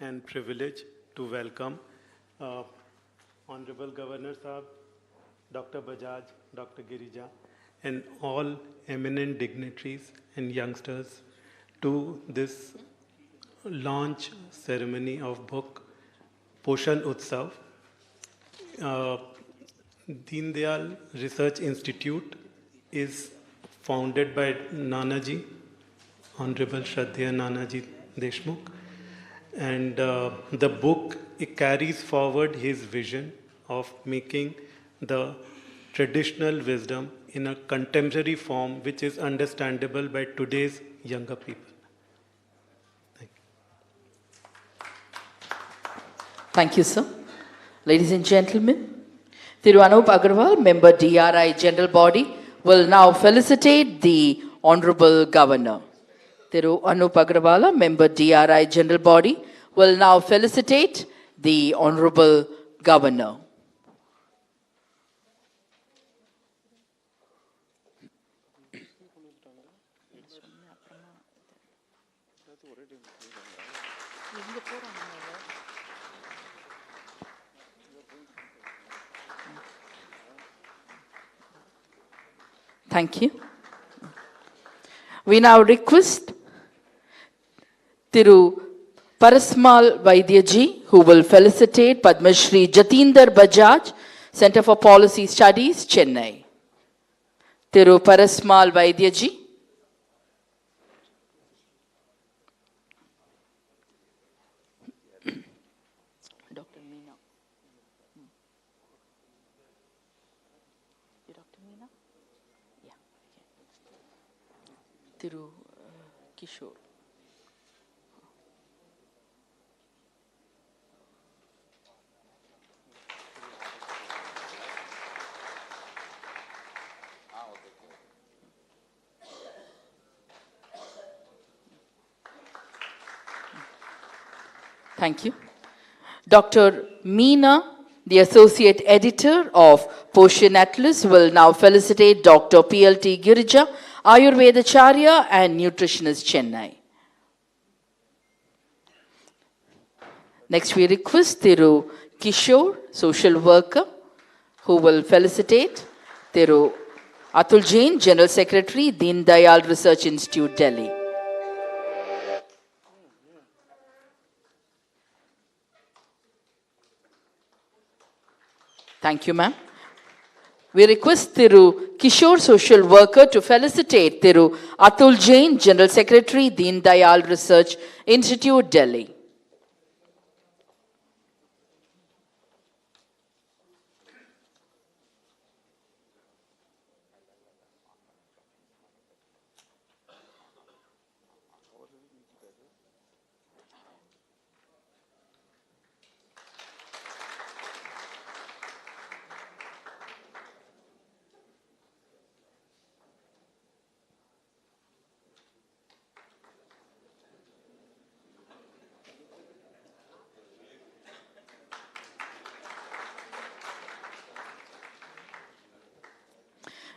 and privilege to welcome Honorable Governor Sahab, Dr. Bajaj, Dr. Girija, and all eminent dignitaries and youngsters to this launch ceremony of book Poshan Utsav. Deen Dayal Research Institute is founded by Nanaji, Honorable Shraddheya Nanaji Deshmukh, and the book, it carries forward his vision of making the traditional wisdom in a contemporary form which is understandable by today's younger people. Thank you. Thank you, sir. Ladies and gentlemen, Thiru Anup Agarwal, member DRI General Body, will now felicitate the Honorable Governor. Thiru Anup Agarwala, member DRI General Body, will now felicitate the Honorable Governor. Thank you. We now request Thiru Parasmal Vaidyaji, who will felicitate Padma Shri Jatinder Bajaj, Center for Policy Studies, Chennai. Thiru Parasmal Vaidyaji. Dr. Meena. You Dr. Meena? Yeah. Thiru Kishore. Thank you. Dr. Meena, the Associate Editor of Poshan Atlas, will now felicitate Dr. PLT Girija, Ayurvedacharya and Nutritionist, Chennai. Next, we request Thiru Kishore, Social Worker, who will felicitate Thiru Atul Jain, General Secretary, Deen Dayal Research Institute, Delhi. Thank you, ma'am. We request Thiru Kishore, Social Worker, to felicitate Thiru Atul Jain, General Secretary, Deen Dayal Research Institute, Delhi.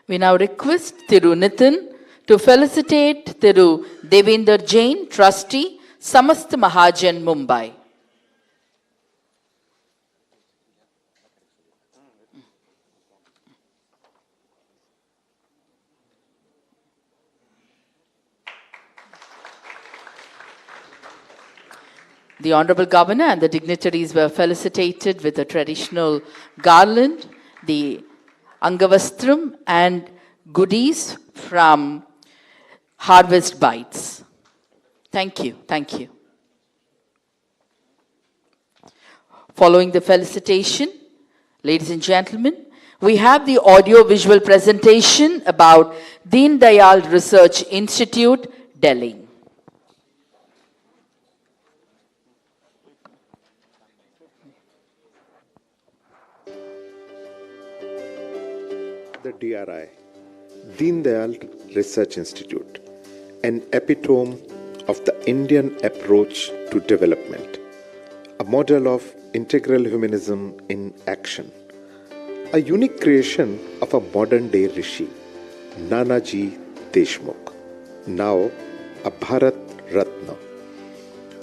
We now request Thiru Nitin to felicitate Thiru Devinder Jain, Trustee, Samast Mahajan, Mumbai. The Honorable Governor and the dignitaries were felicitated with a traditional garland, the Angavastram and goodies from Harvest Bites. Thank you. Thank you. Following the felicitation, ladies and gentlemen, we have the audio-visual presentation about Deen Dayal Research Institute, Delhi. The DRI, Deen Dayal Research Institute, an epitome of the Indian approach to development, a model of integral humanism in action, a unique creation of a modern-day Rishi, Nanaji Deshmukh, now a Bharat Ratna.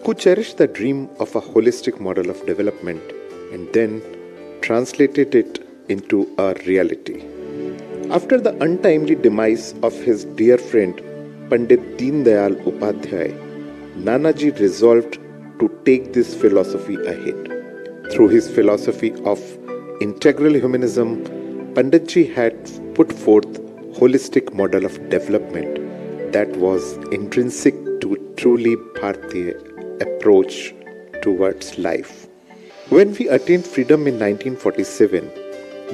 who cherished the dream of a holistic model of development and then translated it into a reality. After the untimely demise of his dear friend Pandit Deen Dayal Upadhyay, Nanaji resolved to take this philosophy ahead. Through his philosophy of integral humanism, Panditji had put forth a holistic model of development that was intrinsic to a truly Bharatiya approach towards life. When we attained freedom in 1947,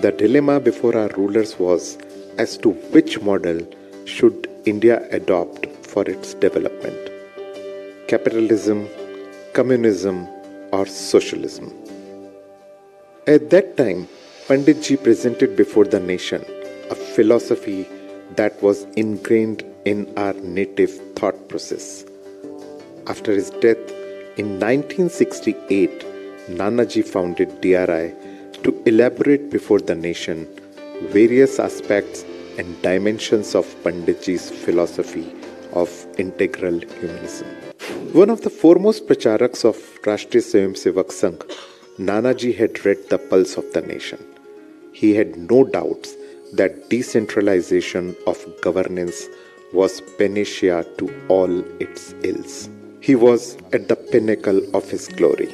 the dilemma before our rulers was as to which model should India adopt for its development: capitalism, communism, or socialism. At that time, Panditji presented before the nation a philosophy that was ingrained in our native thought process. After his death in 1968, Nanaji founded DRI to elaborate before the nation various aspects and dimensions of Panditji's philosophy of integral humanism. One of the foremost pracharaks of Rashtriya Swayamsevak Sangh, Nanaji had read the pulse of the nation. He had no doubts that decentralization of governance was panacea to all its ills. He was at the pinnacle of his glory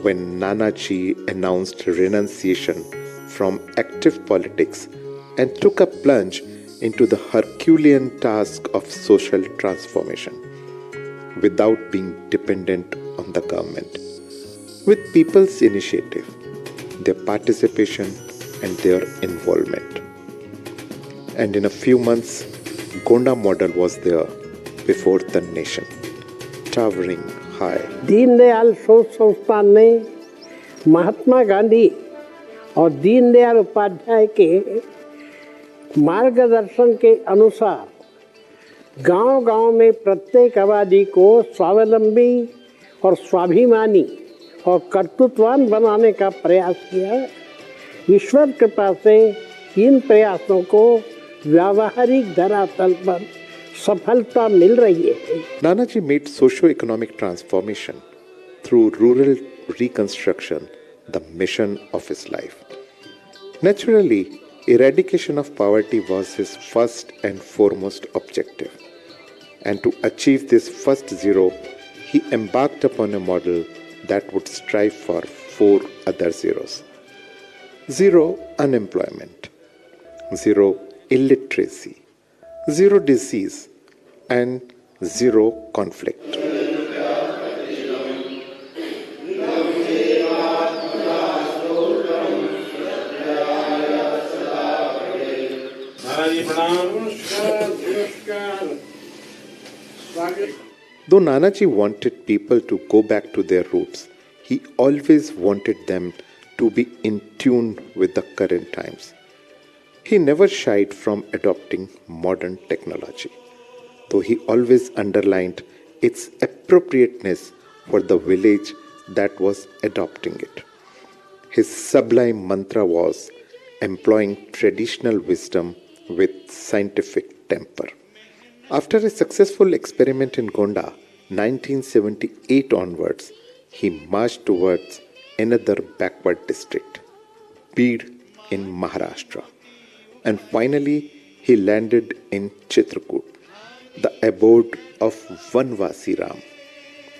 when Nanaji announced renunciation from active politics and took a plunge into the Herculean task of social transformation without being dependent on the government. With people's initiative, their participation and their involvement. And in a few months, Gonda model was there before the nation, towering high. Deendayal सोच संस्थान ने महात्मा गांधी और दीनदयाल उपाध्याय के मार्गदर्शन के अनुसार गांव-गांव में प्रत्येक आबादी को स्वावलंबी और स्वाभिमानी और कर्तृत्ववान बनाने का प्रयास किया। ईश्वर कृपा से इन प्रयासों को व्यावहारिक धरातल पर सफलता मिल रही है। Nanaji made socio-economic transformation through rural reconstruction the mission of his life. Naturally, eradication of poverty was his first and foremost objective. And to achieve this first zero, he embarked upon a model that would strive for 4 other zeros. 0 unemployment, 0 illiteracy, 0 disease, and 0 conflict. Though Nanaji wanted people to go back to their roots, he always wanted them to be in tune with the current times. He never shied from adopting modern technology, though he always underlined its appropriateness for the village that was adopting it. His sublime mantra was employing traditional wisdom with scientific temper. After a successful experiment in Gonda, 1978 onwards, he marched towards another backward district, Beed in Maharashtra. And finally, he landed in Chitrakoot, the abode of Vanvasi Ram,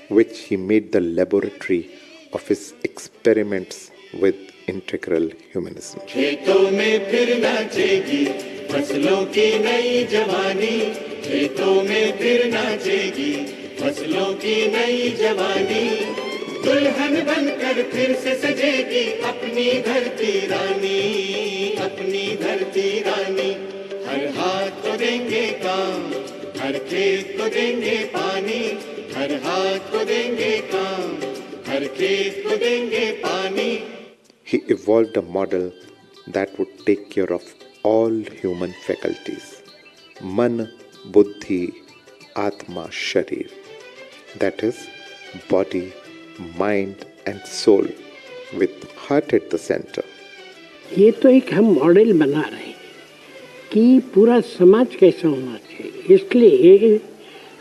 which he made the laboratory of his experiments with integral humanism. खेतों में फिर नाचेगी फसलों की नई जवानी, खेतों में फिर नाचेगी फसलों की नई जवानी, दुल्हन बनकर फिर से सजेगी अपनी धरती रानी, अपनी धरती रानी। हर हाथ को देंगे काम, हर खेत को देंगे पानी, हर हाथ को देंगे काम, हर खेत को देंगे पानी। He evolved a model that would take care of all human faculties, man, buddhi, atma, sharir, that is, body, mind and soul, with heart at the center. ये तो एक हम मॉडल बना रहे हैं कि पूरा समाज कैसा होना चाहिए। इसलिए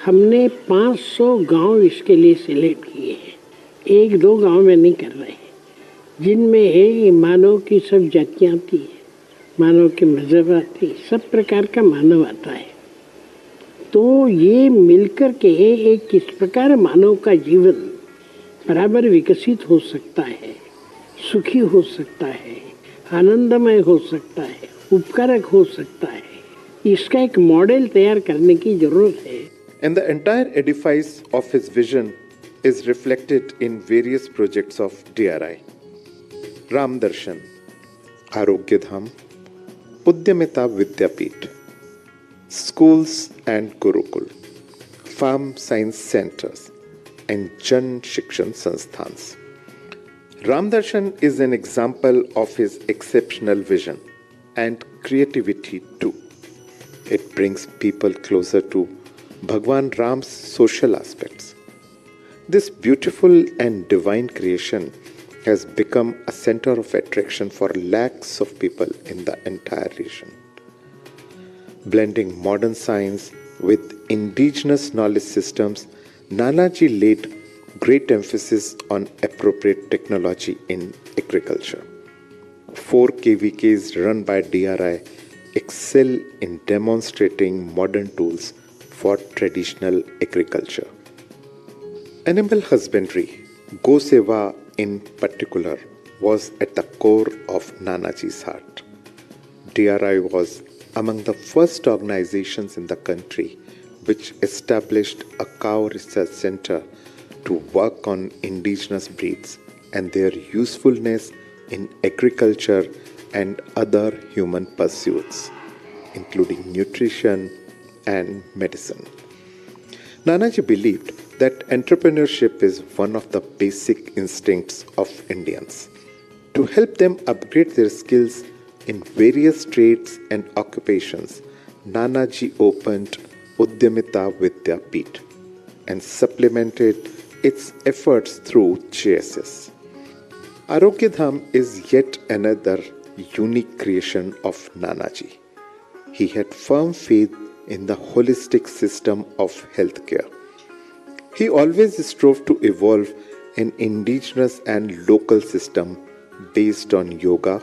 हमने 500 गांव इसके लिए सिलेक्ट किए हैं, एक दो गांव में नहीं कर रहे, जिनमें मानव की सब जातियाँ आती है, मानव के मजहब आती है, सब प्रकार का मानव आता है। तो ये मिलकर के एक किस प्रकार मानव का जीवन बराबर विकसित हो सकता है, सुखी हो सकता है, आनंदमय हो सकता है, उपकारक हो सकता है, इसका एक मॉडल तैयार करने की जरूरत है। And the entire edifice of his vision is reflected in various projects of DRI. Ram Darshan, Arogya Dham, Udyamita Vidyapit, schools and Gurukul, farm science centers, and Jan Shikshan Sansthans. Ram Darshan is an example of his exceptional vision and creativity too. It brings people closer to Bhagwan Ram's social aspects. This beautiful and divine creation has become a center of attraction for lakhs of people in the entire region. Blending modern science with indigenous knowledge systems, Nanaji laid great emphasis on appropriate technology in agriculture. 4 KVKs run by DRI excel in demonstrating modern tools for traditional agriculture. Animal husbandry, Go Seva in particular, was at the core of Nanaji's heart. DRI was among the first organizations in the country which established a cow research center to work on indigenous breeds and their usefulness in agriculture and other human pursuits, including nutrition and medicine. Nanaji believed that entrepreneurship is one of the basic instincts of Indians. To help them upgrade their skills in various trades and occupations, Nanaji opened Udyamita Vidyapit and supplemented its efforts through JSS. Arogya Dham is yet another unique creation of Nanaji. He had firm faith in the holistic system of healthcare. He always strove to evolve an indigenous and local system based on yoga,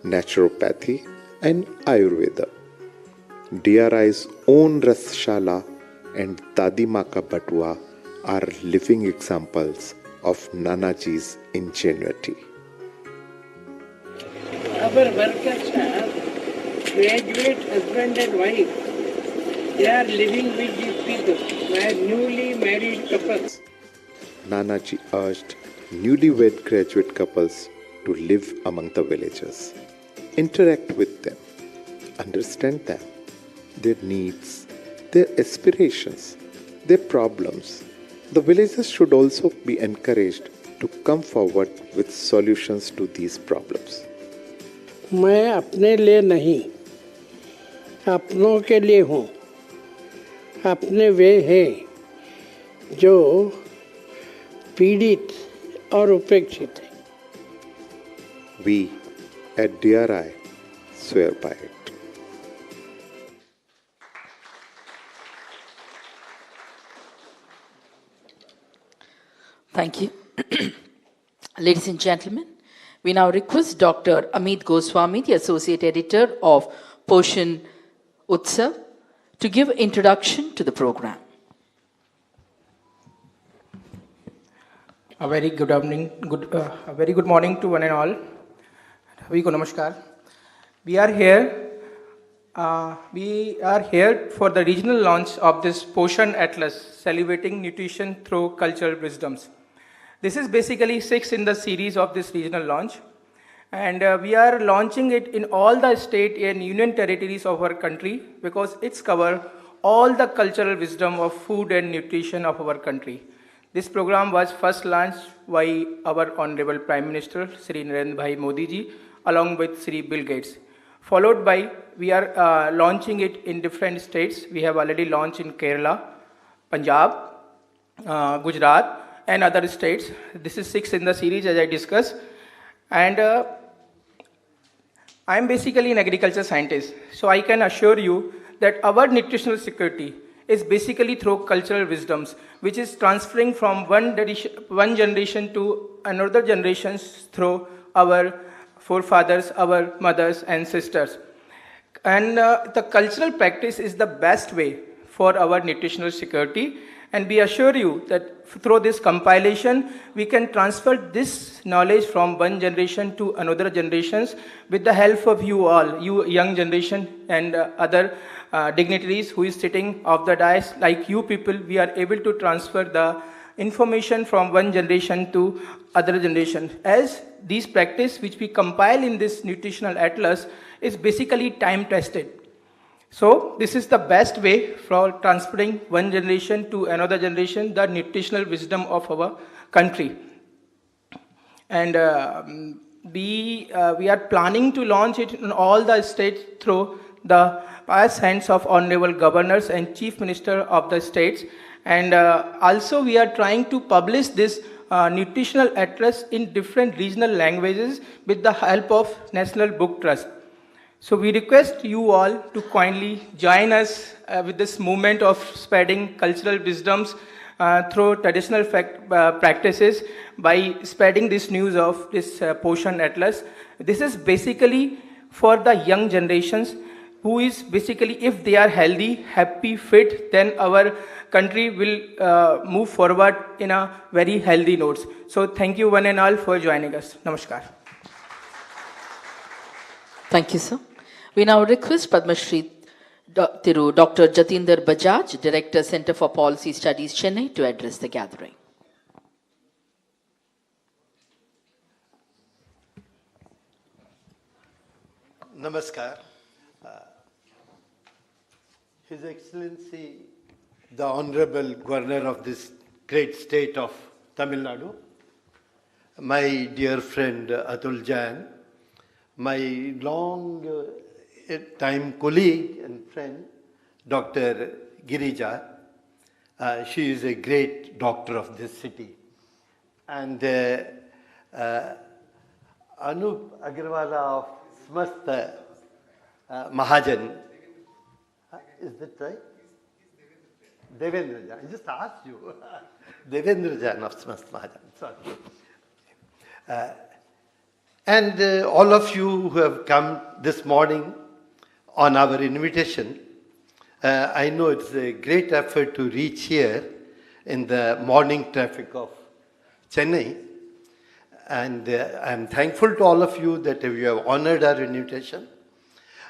naturopathy, and Ayurveda. DRI's own Rasshala and Dadi Ma Ka Batua are living examples of Nanaji's ingenuity. Our workers are graduate husband and wife. They are living with these people, newly married couples. Nanaji urged newlywed graduate couples to live among the villagers, interact with them, understand them, their needs, their aspirations, their problems. The villagers should also be encouraged to come forward with solutions to these problems. मैं अपने लिए नहीं, अपनों के लिए हूँ। अपने वे हैं जो पीड़ित और उपेक्षित हैं। We at DRI swear by it. Thank you. Ladies and gentlemen, we now request Dr. Amit Goswami, the Associate Editor of Poshan Utsav, to give introduction to the program. A very good evening, a very good morning to one and all. Very good namaskar. We are here for the regional launch of this Poshan Atlas, celebrating nutrition through cultural wisdoms. This is basically 6th in the series of this regional launch, and we are launching it in all the state and union territories of our country because it's cover all the cultural wisdom of food and nutrition of our country. This program was first launched by our Honorable Prime Minister Shri Narendra Bhai Modi ji along with Shri Bill Gates. Followed by, we are launching it in different states. We have already launched in Kerala, Punjab, Gujarat, and other states. This is 6th in the series, as I discussed. And I am basically an agriculture scientist, so I can assure you that our nutritional security is basically through cultural wisdoms, which is transferring from one generation to another generations through our forefathers, our mothers and sisters. And the cultural practice is the best way for our nutritional security. And we assure you that through this compilation, we can transfer this knowledge from one generation to another generations with the help of you all, you young generation and other dignitaries who is sitting off the dais. Like you people, we are able to transfer the information from one generation to other generation. As these practice which we compile in this nutritional atlas is basically time tested. So this is the best way for transferring one generation to another generation, the nutritional wisdom of our country. And we are planning to launch it in all the states through the pious hands of honorable governors and chief minister of the states. And also we are trying to publish this nutritional atlas in different regional languages with the help of National Book Trust. So we request you all to kindly join us with this movement of spreading cultural wisdoms through traditional practices by spreading this news of this Poshan Atlas. This is basically for the young generations who is basically, if they are healthy, happy, fit, then our country will move forward in a very healthy notes. So thank you one and all for joining us. Namaskar. Thank you, sir. We now request Padma Shri Thiru Dr. Jatinder Bajaj, Director, Center for Policy Studies, Chennai, to address the gathering. Namaskar. His Excellency, the Honorable Governor of this great state of Tamil Nadu, my dear friend Atul Jain, my long time colleague and friend, Dr. Girija. She is a great doctor of this city. And Anup Agarwala of Smast Mahajan. Is that right? Devendra Jain. I just asked you. Devendra Jain of Smast Mahajan. Sorry. And all of you who have come this morning on our invitation, I know it's a great effort to reach here in the morning traffic of Chennai. And I'm thankful to all of you that you have honored our invitation.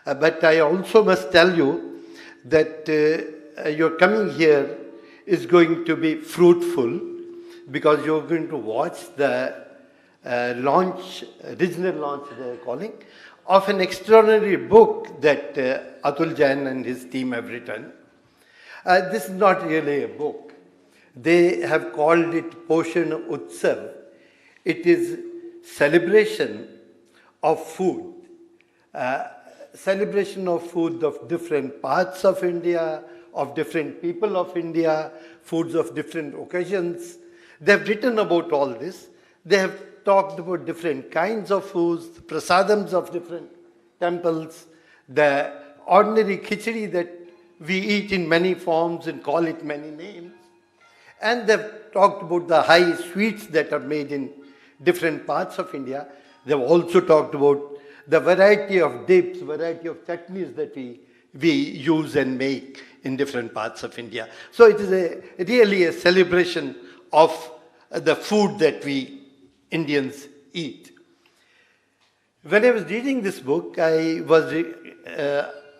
But I also must tell you that your coming here is going to be fruitful because you're going to watch the launch, regional launch they're calling, of an extraordinary book that Atul Jain and his team have written. This is not really a book. They have called it Poshan Utsav. It is celebration of food. Celebration of food of different parts of India, of different people of India, foods of different occasions. They have written about all this. They have talked about different kinds of foods, prasadams of different temples, the ordinary khichdi that we eat in many forms and call it many names. And they've talked about the high sweets that are made in different parts of India. They've also talked about the variety of dips, variety of chutneys that we use and make in different parts of India. So it is really a celebration of the food that we Indians eat. When I was reading this book, I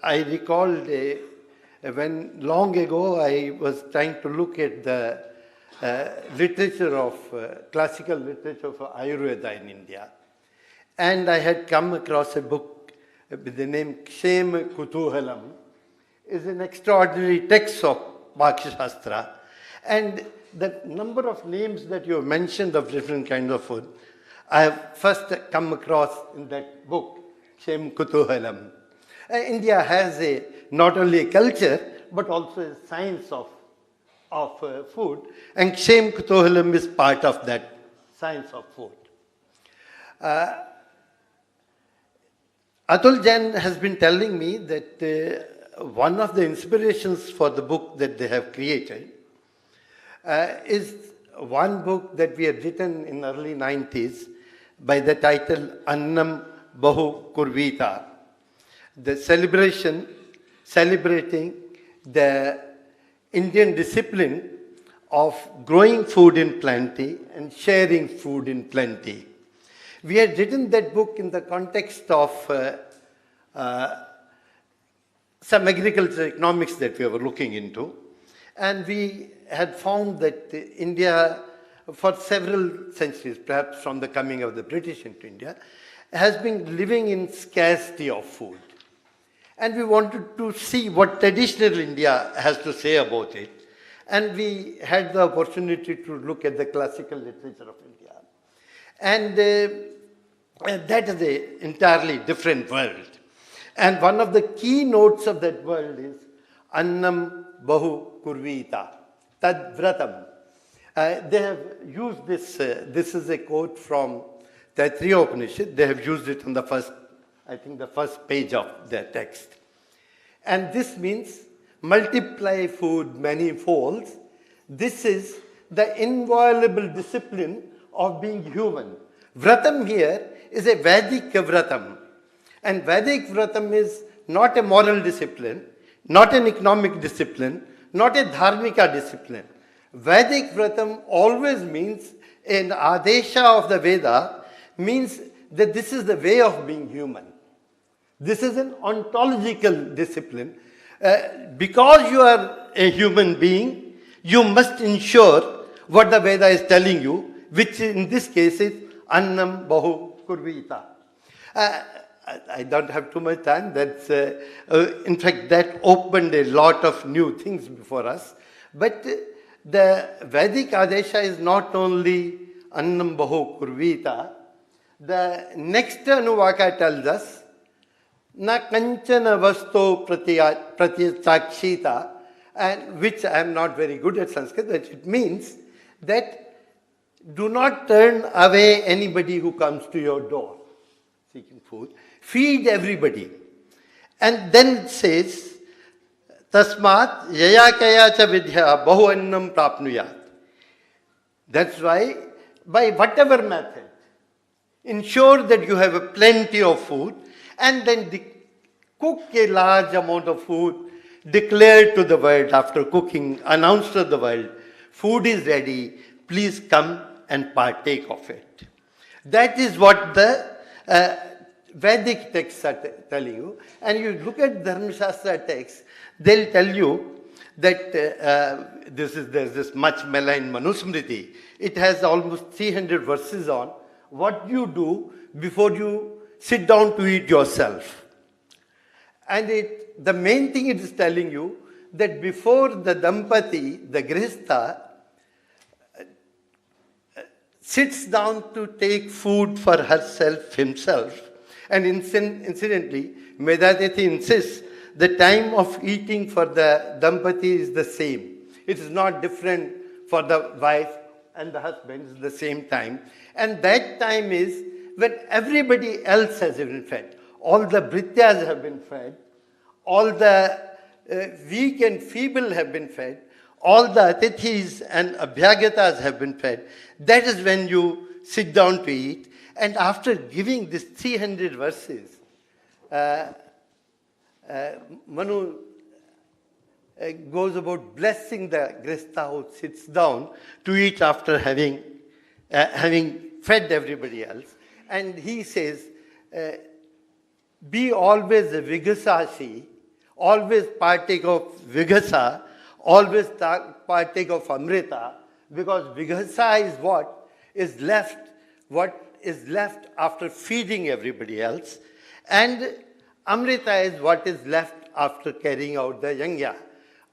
recalled when long ago I was trying to look at the literature of classical literature of Ayurveda in India, and I had come across a book with the name Kshem Kutuhalam. Is an extraordinary text of Bhakya Shastra, and the number of names that you have mentioned of different kinds of food, I have first come across in that book, Kshem Kutuhalam. India has not only a culture, but also a science of food, and Kshem Kutuhalam is part of that science of food. Atul Jain has been telling me that one of the inspirations for the book that they have created is one book that we had written in early 90s by the title Annam Bahu Kurvita, the celebrating the Indian discipline of growing food in plenty and sharing food in plenty. We had written that book in the context of some agricultural economics that we were looking into. And we had found that India, for several centuries, perhaps from the coming of the British into India, has been living in scarcity of food. And we wanted to see what traditional India has to say about it. And we had the opportunity to look at the classical literature of India. And that is an entirely different world. And one of the key notes of that world is Annam Bahu Kurvita, Tad Vratam. They have used this, this is a quote from the Three Upanishad. They have used it on the first, I think the first page of their text. And this means multiply food many folds. This is the inviolable discipline of being human. Vratam here is a Vedic Vratam. And Vedic Vratam is not a moral discipline, not an economic discipline, not a dharmika discipline. Vedic Vratam always means, an Adesha of the Veda means that this is the way of being human. This is an ontological discipline. Because you are a human being, you must ensure what the Veda is telling you, which in this case is Annam Bahu Kurvita. I don't have too much time. That's, in fact, that opened a lot of new things before us. But the Vedic Adesha is not only Annam Bahu Kurvita. The next Anuvaka tells us, Na kanchana vasto pratyachakshita, and which I am not very good at Sanskrit, but it means that do not turn away anybody who comes to your door seeking food. Feed everybody. And then it says, Tasmat yayakaya cha vidya bahu annam prapnuyat. That's why, by whatever method, ensure that you have a plenty of food, and then cook a large amount of food, declare to the world after cooking, announce to the world, food is ready, please come and partake of it. That is what the Vedic texts are telling you. And you look at Dharma Shastra texts, they'll tell you that there's this much maligned Manusmriti. It has almost 300 verses on what you do before you sit down to eat yourself. And the main thing it is telling you that before the Dampati, the Grihastha, sits down to take food for herself, himself, and incidentally, Medadeti insists the time of eating for the Dampati is the same. It is not different for the wife and the husband, it's the same time. And that time is when everybody else has been fed. All the Brityas have been fed. All the weak and feeble have been fed. All the Atithis and Abhyagatas have been fed. That is when you sit down to eat. And after giving these 300 verses, Manu goes about blessing the Grihastha who sits down to eat after having fed everybody else. And he says, be always a Vigasashi, always partake of Vigasa, always partake of Amrita, because Vigasa is what is left after feeding everybody else, and Amrita is what is left after carrying out the yajna.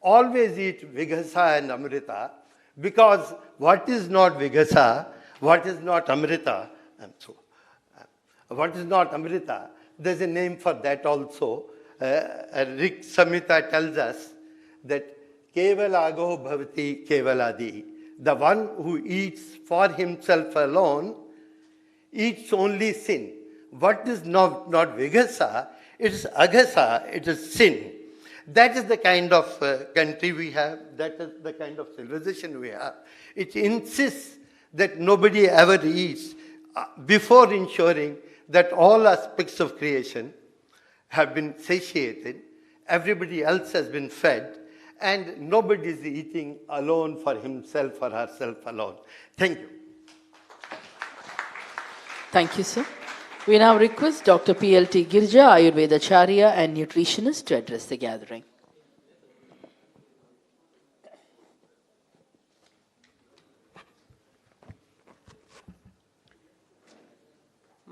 Always eat Vigasa and Amrita, because what is not Vigasa, what is not Amrita, what is not Amrita, there's a name for that also. Rik Samhita tells us that Kevalago Bhavati Kevaladi, the one who eats for himself alone, eats only sin. What is not Vigasa, it is Agasa, it is sin. That is the kind of country we have. That is the kind of civilization we have. It insists that nobody ever eats before ensuring that all aspects of creation have been satiated, everybody else has been fed, and nobody is eating alone for himself or herself alone. Thank you. Thank you, sir. We now request Dr. P.L.T. Girja, Ayurvedacharya and nutritionist, to address the gathering.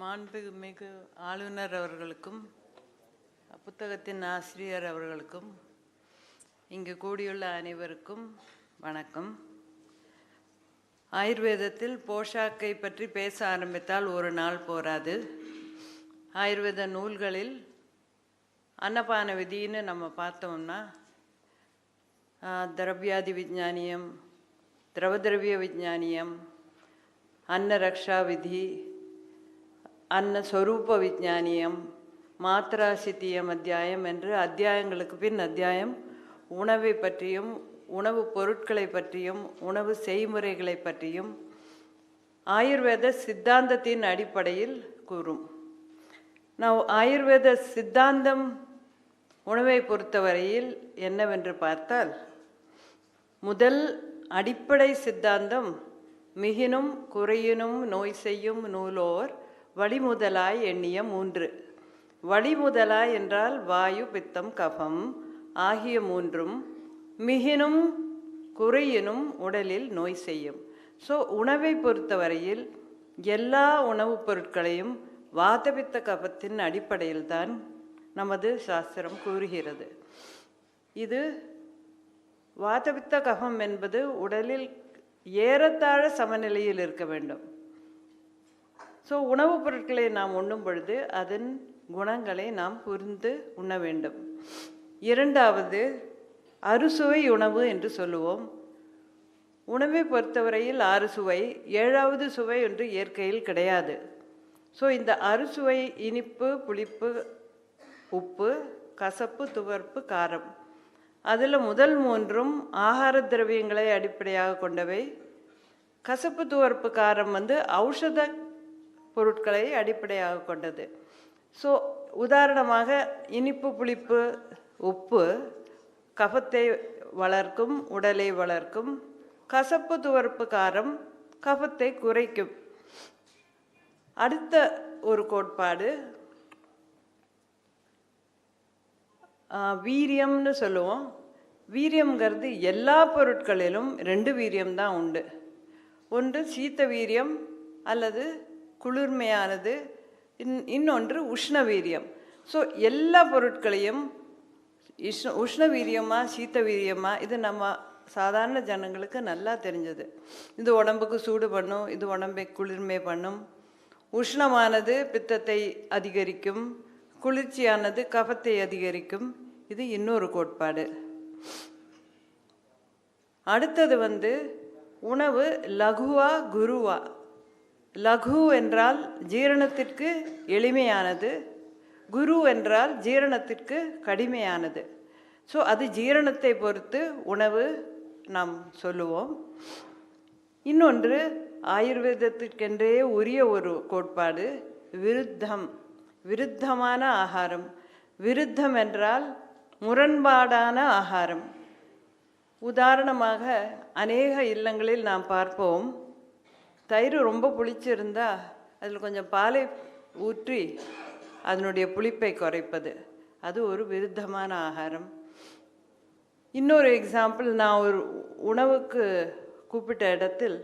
மாண்புமிகு ஆளுநர் அவர்களுக்கும் புத்தகத்தின் ஆசிரியர் அவர்களுக்கும் இங்கு கூடியுள்ள அனைவருக்கும் வணக்கம். ஆயுர்வேதத்தில் போஷாக்கை பற்றி பேச ஆரம்பித்தால் ஒரு நாள் போராது. ஆயுர்வேத நூல்களில் அன்னபான விதின்னு நம்ம பார்த்தோம்னா திரவியாதி விஜ்ஞானியம், திரவதிரவிய விஜ்ஞானியம், அன்ன ரக்ஷா விதி, அன்ன ஸ்வரூப விஜ்ஞானியம், மாத்ராசித்தியம் அத்தியாயம் என்று அத்தியாயங்களுக்கு பின் அத்தியாயம் உணவை பற்றியும் உணவு பொருட்களை பற்றியும் உணவு செய்முறைகளை பற்றியும் ஆயுர்வேத சித்தாந்தத்தின் அடிப்படையில் கூறும். நான் ஆயுர்வேத சித்தாந்தம் உணவை பொறுத்தவரையில் என்னவென்று பார்த்தால், முதல் அடிப்படை சித்தாந்தம் மிகினும் குறையினும் நோய் செய்யும் நூலோர் வழிமுதலாய் எண்ணிய 3. வழிமுதலாய் என்றால் வாயு, பித்தம், கபம் ஆகிய 3ம் மிகினும் குறையினும் உடலில் நோய் செய்யும். ஸோ உணவை பொறுத்தவரையில் எல்லா உணவுப் பொருட்களையும் வாதபித்த கபத்தின் அடிப்படையில் தான் நமது சாஸ்திரம் கூறுகிறது. இது வாதபித்த கபம் என்பது உடலில் ஏறத்தாழ சமநிலையில் இருக்க வேண்டும். ஸோ உணவுப் பொருட்களை நாம் உண்ணும் பொழுது அதன் குணங்களை நாம் புரிந்து உண்ண வேண்டும். இரண்டாவது, அறுசுவை உணவு என்று சொல்லுவோம். உணவை பொறுத்தவரையில் 6 சுவை, 7வது சுவை ஒன்று இயற்கையில் கிடையாது. ஸோ இந்த அறுசுவை இனிப்பு, புளிப்பு, உப்பு, கசப்பு, துவர்ப்பு, காரம், அதில் முதல் 3ம் ஆகார திரவியங்களை அடிப்படையாக கொண்டவை. கசப்பு, துவர்ப்பு, காரம் ஔஷத பொருட்களை அடிப்படையாக கொண்டது. ஸோ உதாரணமாக இனிப்பு, புளிப்பு, உப்பு கபத்தை வளர்க்கும், உடலை வளர்க்கும். கசப்பு, துவர்ப்பு, காரம் கபத்தை குறைக்கும். அடுத்த ஒரு கோட்பாடு வீரியம்னு சொல்லுவோம். வீரியம்ங்கிறது எல்லா பொருட்களிலும் 2 வீரியம்தான் உண்டு. ஒன்று சீத்த வீரியம் அல்லது குளிர்மையானது, இன்னொன்று உஷ்ண வீரியம். ஸோ எல்லா பொருட்களையும் உஷ்ண வீரியமா சீத்த வீரியமா இது நம்ம சாதாரண ஜனங்களுக்கு நல்லா தெரிஞ்சது. இது உடம்புக்கு சூடு பண்ணும், இது உடம்பை குளிர்மை பண்ணும். உஷ்ணமானது பித்தத்தை அதிகரிக்கும், குளிர்ச்சியானது கபத்தை அதிகரிக்கும். இது இன்னொரு கோட்பாடு. அடுத்தது உணவு லகுவா குருவா. லகு என்றால் ஜீரணத்திற்கு எளிமையானது, குரு என்றால் ஜீரணத்திற்கு கடுமையானது. ஸோ அது ஜீரணத்தை பொறுத்து உணவு நாம் சொல்லுவோம். இன்னொன்று ஆயுர்வேதத்திற்கென்றே உரிய ஒரு கோட்பாடு விருத்தம், விருத்தமான ஆகாரம். விருத்தம் என்றால் முரண்பாடான ஆகாரம். உதாரணமாக அநேக இல்லங்களில் நாம் பார்ப்போம், தயிர் ரொம்ப புளிச்சிருந்தா அதில் கொஞ்சம் பாலை ஊற்றி அதனுடைய புளிப்பை குறைப்பது, அது ஒரு விருத்தமான ஆகாரம். இன்னொரு எக்ஸாம்பிள், நான் ஒரு உணவுக்கு கூப்பிட்ட இடத்தில்,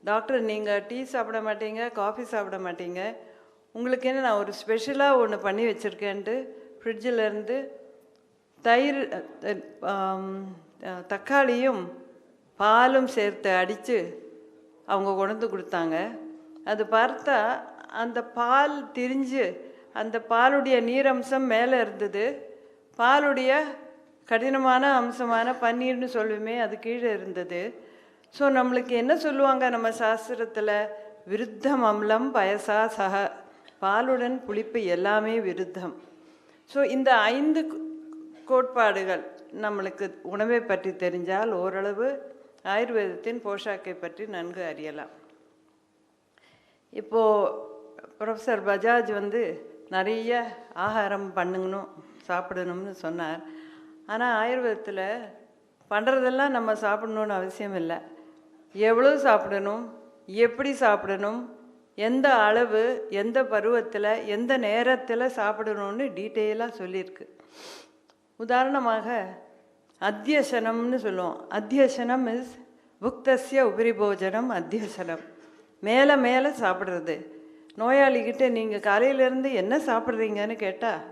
டாக்டர் நீங்கள் டீ சாப்பிட மாட்டீங்க, காஃபி சாப்பிட மாட்டீங்க, உங்களுக்கு என்ன நான் ஒரு ஸ்பெஷலாக ஒன்று பண்ணி வச்சுருக்கேன்ட்டு ஃப்ரிட்ஜிலேருந்து தயிர், தக்காளியும் பாலும் சேர்த்து அடித்து அவங்க கொண்டு கொடுத்தாங்க. அது பார்த்தா அந்த பால் திரிஞ்சு அந்த பாலுடைய நீரம்சம் மேலே இருந்தது, பாலுடைய கடினமான அம்சமான பன்னீர்னு சொல்லுமே அது கீழே இருந்தது. ஸோ நம்மளுக்கு என்ன சொல்லுவாங்க நம்ம சாஸ்திரத்தில், விருத்தம் அம்லம் பயசா சக, பாலுடன் புளிப்பு எல்லாமே விருத்தம். ஸோ இந்த 5 கோட்பாடுகள் நம்மளுக்கு உணவை பற்றி தெரிஞ்சால் ஓரளவு ஆயுர்வேதத்தின் போஷாக்கை பற்றி நன்கு அறியலாம். இப்போது ப்ரொஃபஸர் பஜாஜ் வந்து நிறைய ஆகாரம் பண்ணணும் சாப்பிடணும்னு சொன்னார். ஆனால் ஆயுர்வேதத்தில் பண்ணுறதெல்லாம் நம்ம சாப்பிடணுன்னு அவசியம் இல்லை. எவ்வளோ சாப்பிடணும், எப்படி சாப்பிடணும், எந்த அளவு, எந்த பருவத்தில், எந்த நேரத்தில் சாப்பிடணும்னு டீட்டெயிலாக சொல்லியிருக்கு. உதாரணமாக அத்தியசனம்னு சொல்லுவோம். அத்தியசனம் இஸ் புக்தஸ்ய உபரிபோஜனம். அத்தியசனம் மேலே மேலே சாப்பிட்றது. நோயாளிகிட்ட நீங்கள் காலையிலேருந்து என்ன சாப்பிட்றீங்கன்னு கேட்டால்,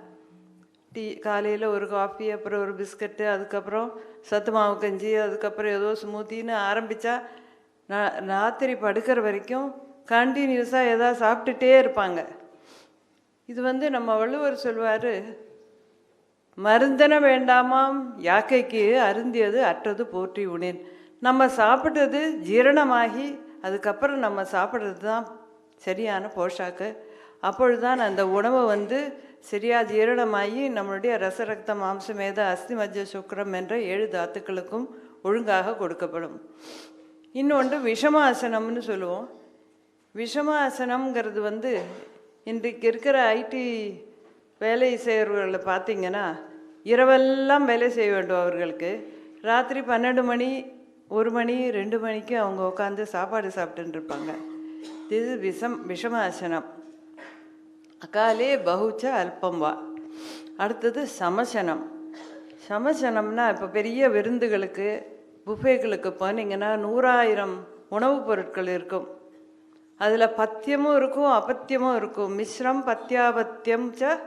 டீ, காலையில் ஒரு காஃபி, அப்புறம் ஒரு பிஸ்கட்டு, அதுக்கப்புறம் சத்து மாவு கஞ்சி, அதுக்கப்புறம் ஏதோ ஸ்மூத்தின்னு ஆரம்பித்தா ராத்திரி படுக்கிற வரைக்கும் கண்டினியூஸாக எதாவது சாப்பிட்டுட்டே இருப்பாங்க. இது வந்து நம்ம வள்ளுவர் சொல்வார், மருந்தன வேண்டாமாம் யாக்கைக்கு அருந்தியது அற்றது போற்றி உணேன். நம்ம சாப்பிட்டது ஜீரணமாகி அதுக்கப்புறம் நம்ம சாப்பிட்றது தான் சரியான போஷாக்கு. அப்பொழுதுதான் அந்த உணவை வந்து சரியாக ஜீரணமாகி நம்மளுடைய ரசரக்த மாம்சமேத அஸ்தி மஜ்ஜ சுக்ரம் என்ற 7 தாத்துக்களுக்கும் ஒழுங்காக கொடுக்கப்படும். இன்னொன்று விஷமாசனம்னு சொல்லுவோம். விஷமாசனம்ங்கிறது வந்து இன்றைக்கு இருக்கிற ஐடி வேலை செய்கிறவர்களை பார்த்திங்கன்னா இரவெல்லாம் வேலை செய்ய வேண்டும். அவர்களுக்கு ராத்திரி 12 மணி 1 மணி 2 மணிக்கு அவங்க உட்காந்து சாப்பாடு சாப்பிட்டுன்னு இருப்பாங்க. இது விஷமாசனம். அகாலே பகுச்ச அல்பம் வா. அடுத்தது சமசனம். சமசனம்னா இப்போ பெரிய விருந்துகளுக்கு புஃபேகளுக்கு போனீங்கன்னா 100,000 உணவுப் பொருட்கள் இருக்கும். அதில் பத்தியமும் இருக்கும், அபத்தியமும் இருக்கும். மிஸ்ரம் பத்தியாபத்தியம் ச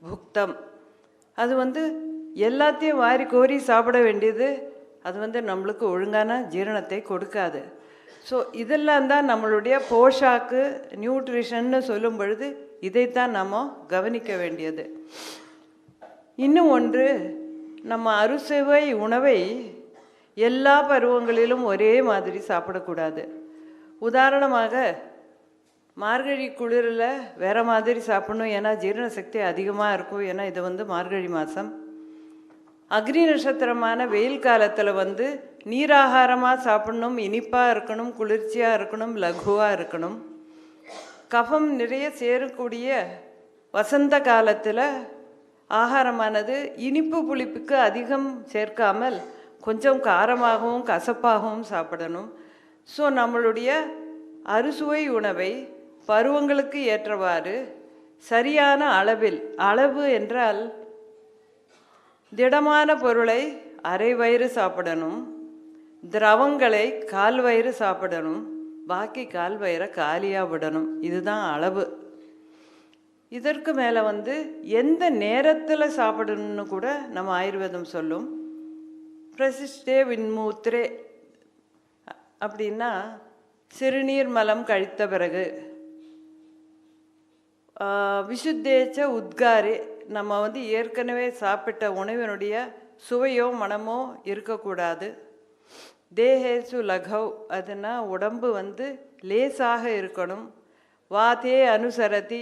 புக்தம். அது வந்து எல்லாத்தையும் வாரி கோரி சாப்பிட வேண்டியது. அது வந்து நம்மளுக்கு ஒழுங்கான ஜீரணத்தை கொடுக்காது. ஸோ இதெல்லாம் தான் நம்மளுடைய போஷாக்கு, நியூட்ரிஷன்னு சொல்லும் பொழுது இதைத்தான் நம்ம கவனிக்க வேண்டியது. இன்னும் ஒன்று, நம்ம அறுசுவை உணவை எல்லா பருவங்களிலும் ஒரே மாதிரி சாப்பிடக்கூடாது. உதாரணமாக மார்கழி குளிரில் வேறு மாதிரி சாப்பிடணும், ஏன்னா ஜீரண சக்தி அதிகமாக இருக்கும். ஏன்னா இது வந்து மார்கழி மாதம். அக்னி நட்சத்திரமான வெயில் காலத்தில் வந்து நீராகாரமாக சாப்பிடணும், இனிப்பாக இருக்கணும், குளிர்ச்சியாக இருக்கணும், லகுவாக இருக்கணும். கஃபம் நிறைய சேரக்கூடிய வசந்த காலத்தில் ஆகாரமானது இனிப்பு புளிப்புக்கு அதிகம் சேர்க்காமல் கொஞ்சம் காரமாகவும் கசப்பாகவும் சாப்பிடணும். ஸோ நம்மளுடைய அறுசுவை உணவை பருவங்களுக்கு ஏற்றவாறு சரியான அளவில், அளவு என்றால் திடமான பொருளை அரை வயிறு சாப்பிடணும், திரவங்களை 1/4 வயிறு சாப்பிடணும், பாக்கி 1/4 வயிறை காலியாக விடணும். இதுதான் அளவு. இதற்கு மேலே வந்து எந்த நேரத்தில் சாப்பிடணும்னு கூட நம்ம ஆயுர்வேதம் சொல்லும். பிரசிஷ்டே விண்மூத்திரே அப்படின்னா சிறுநீர் மலம் கழித்த பிறகு, விசுத்தேச்ச உத்காரே நம்ம வந்து ஏற்கனவே சாப்பிட்ட உணவினுடைய சுவையோ மனமோ இருக்கக்கூடாது. தேஹேசு லகவ், அதுனா உடம்பு வந்து லேசாக இருக்கணும். வாதே அனுசரதி,